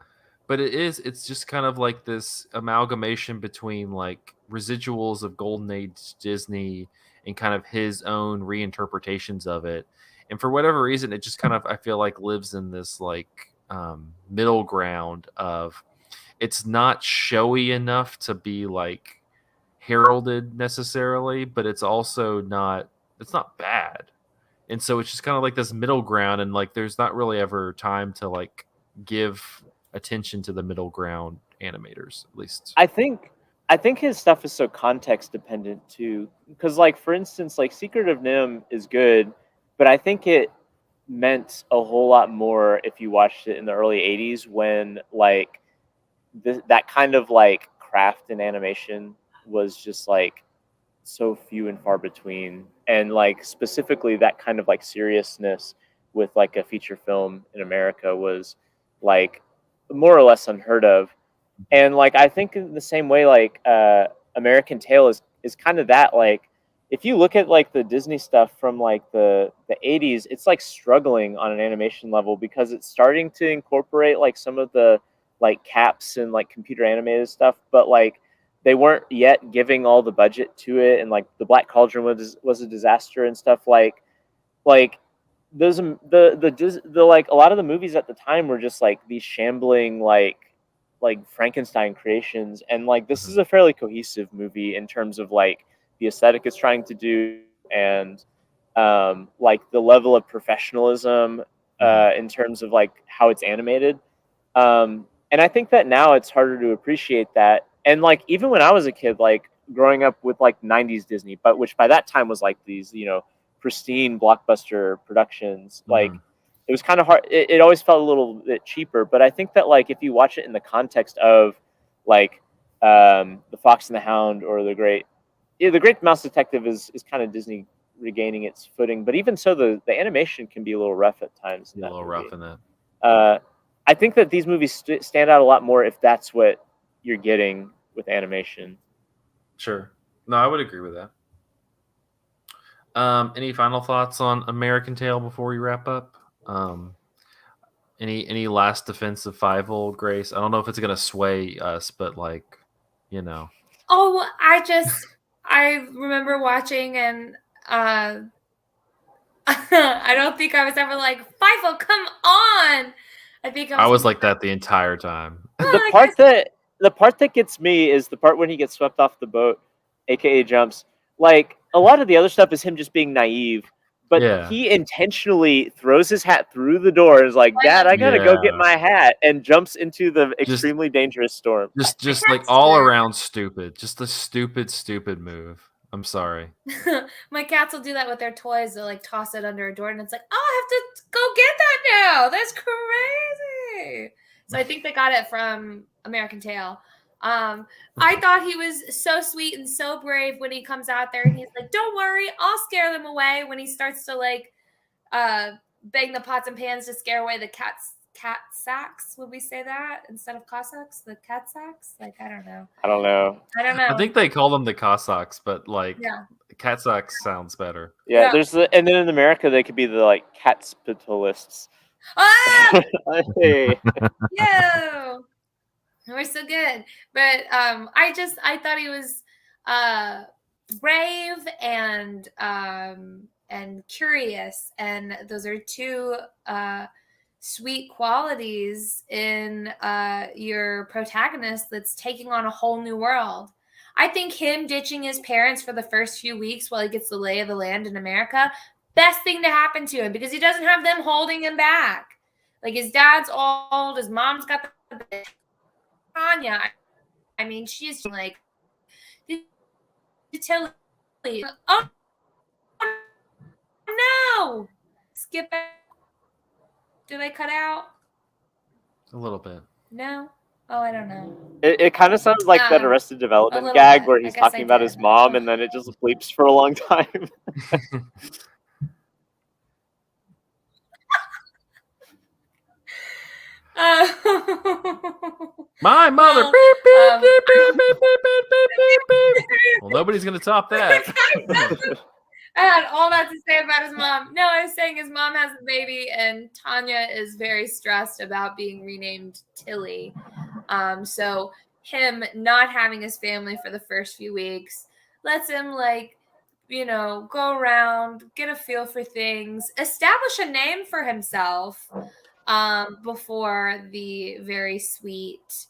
but it's just kind of like this amalgamation between like residuals of Golden Age Disney and kind of his own reinterpretations of it. And for whatever reason, it just kind of, I feel like, lives in this like middle ground of, it's not showy enough to be like heralded necessarily, but it's also not bad. And so it's just kind of like this middle ground, and like there's not really ever time to like give attention to the middle ground animators, at least. I think his stuff is so context dependent too, because like for instance, like Secret of Nim is good, but I think it meant a whole lot more if you watched it in the early 80s, when like that kind of like craft in animation was just like so few and far between, and like specifically that kind of like seriousness with like a feature film in America was like more or less unheard of. And like I think in the same way, like American Tail is kind of that. Like if you look at like the Disney stuff from like the 80s, it's like struggling on an animation level, because it's starting to incorporate like some of the like caps and like computer animated stuff, but like they weren't yet giving all the budget to it, and like the Black Cauldron was a disaster and stuff. Like those the like a lot of the movies at the time were just like these shambling like Frankenstein creations, and like this is a fairly cohesive movie in terms of like the aesthetic it's trying to do, and like the level of professionalism in terms of like how it's animated. And I think that now it's harder to appreciate that. And like even when I was a kid, like growing up with like 90s Disney, but which by that time was like these, pristine blockbuster productions, like it was kind of hard. It always felt a little bit cheaper, but I think that like if you watch it in the context of like The Fox and the Hound or The Great Mouse Detective is kind of Disney regaining its footing, but even so, the animation can be a little rough at times. Rough in that. I think that these movies stand out a lot more if that's what you're getting with animation. Sure. No, I would agree with that. Any final thoughts on American Tail before we wrap up? Any last defense of Fievel, Grace? I don't know if it's gonna sway us, but like, Oh, I remember watching, and I don't think I was ever like, Fievel, come on. I think I was like that the entire time. The part that gets me is the part when he gets swept off the boat, aka jumps. like a lot of the other stuff is him just being naive. But Yeah. he intentionally throws his hat through the door and is like, Dad, I gotta go get my hat, and jumps into the extremely dangerous storm. Just like all around stupid. Just a stupid move. I'm sorry. My cats will do that with their toys. They'll like toss it under a door, and it's like, oh, I have to go get that now. That's crazy. So I think they got it from American Tail. I thought he was so sweet and so brave when he comes out there and he's like, don't worry, I'll scare them away, when he starts to like bang the pots and pans to scare away the cat sacks. Would we say that instead of Cossacks? The cat sacks? Like, I don't know. I think they call them the Cossacks, but like cat sacks sounds better. Yeah, and then in America they could be the like catspitalists. Ah! Hey. Yo! We're so good. But I thought he was brave and curious, and those are two sweet qualities in your protagonist that's taking on a whole new world. I think him ditching his parents for the first few weeks while he gets the lay of the land in America, best thing to happen to him, because he doesn't have them holding him back. Like, his dad's old, his mom's got the Tanya. I mean, she's like, Tilly. Oh no! Skip it. Did I cut out? A little bit. No? Oh, I don't know. It kind of sounds like that Arrested Development gag where he's talking about his mom and then it just bleeps for a long time. My mother. Beep, beep, beep, beep, beep, beep, beep, beep, beep. Well, nobody's gonna top that. I had all that to say about his mom. No, I was saying his mom has a baby, and Tanya is very stressed about being renamed Tilly. So him not having his family for the first few weeks lets him, like, you know, go around, get a feel for things, establish a name for himself before the very sweet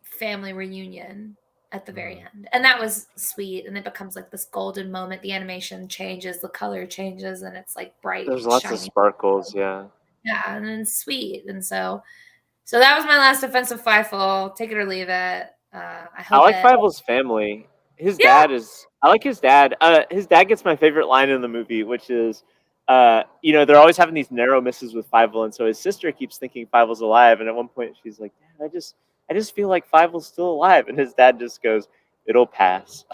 family reunion at the very end. And that was sweet, and it becomes like this golden moment. The animation changes, the color changes, and it's like bright. There's lots of sparkles. Yeah, and it's sweet. And so that was my last defense of Fievel. Take it or leave it. I like Fievel's family. His dad is, I like his dad. His dad gets my favorite line in the movie, which is, you know, they're always having these narrow misses with Fievel, and so his sister keeps thinking Fievel's alive, and at one point she's like, Dad, I just feel like Fievel's still alive. And his dad just goes, it'll pass.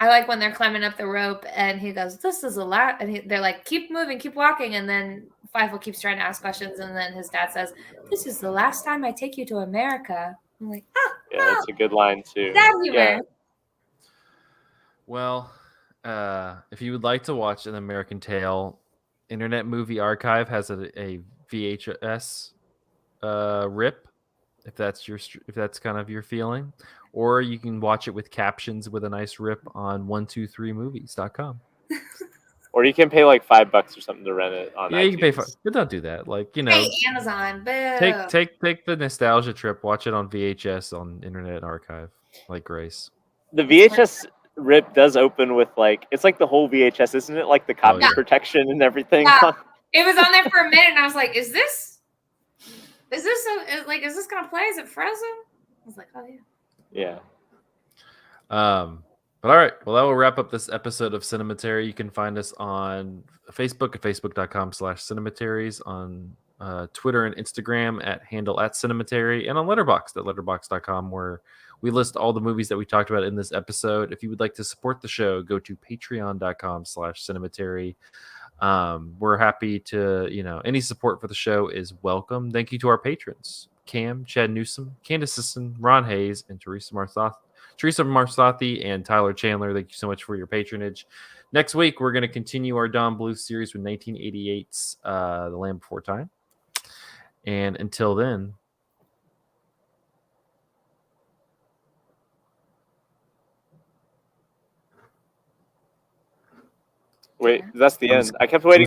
I like when they're climbing up the rope and he goes, this is a lot. And they're like, keep moving, keep walking. And then Fievel keeps trying to ask questions. And then his dad says, this is the last time I take you to America. I'm like, yeah, that's a good line too. Yeah. Well, if you would like to watch An American Tail, Internet Movie Archive has a VHS rip, if that's kind of your feeling, or you can watch it with captions with a nice rip on 123movies.com. Or you can pay like $5 or something to rent it on. Yeah, iTunes. you can pay but don't do that. Like, you know, hey, Amazon. Boo. Take the nostalgia trip. Watch it on VHS on Internet Archive, like Grace. The VHS rip does open with like, it's like the whole VHS, isn't it? Like the copy protection and everything. Yeah. It was on there for a minute, and I was like, is this gonna play? Is it frozen? I was like, oh yeah. Yeah. But all right, well, that will wrap up this episode of Cinematary. You can find us on Facebook at facebook.com/cinemataries, on Twitter and Instagram at @Cinematary, and on Letterboxd at letterboxd.com, where we list all the movies that we talked about in this episode. If you would like to support the show, go to patreon.com/cinematary. We're happy to, you know, any support for the show is welcome. Thank you to our patrons, Cam, Chad Newsom, Candace Sisson, Ron Hayes, and Teresa Marsathi and Tyler Chandler. Thank you so much for your patronage. Next week, we're going to continue our Don Bluth series with 1988's The Land Before Time. And until then, wait, that's the end. I kept waiting.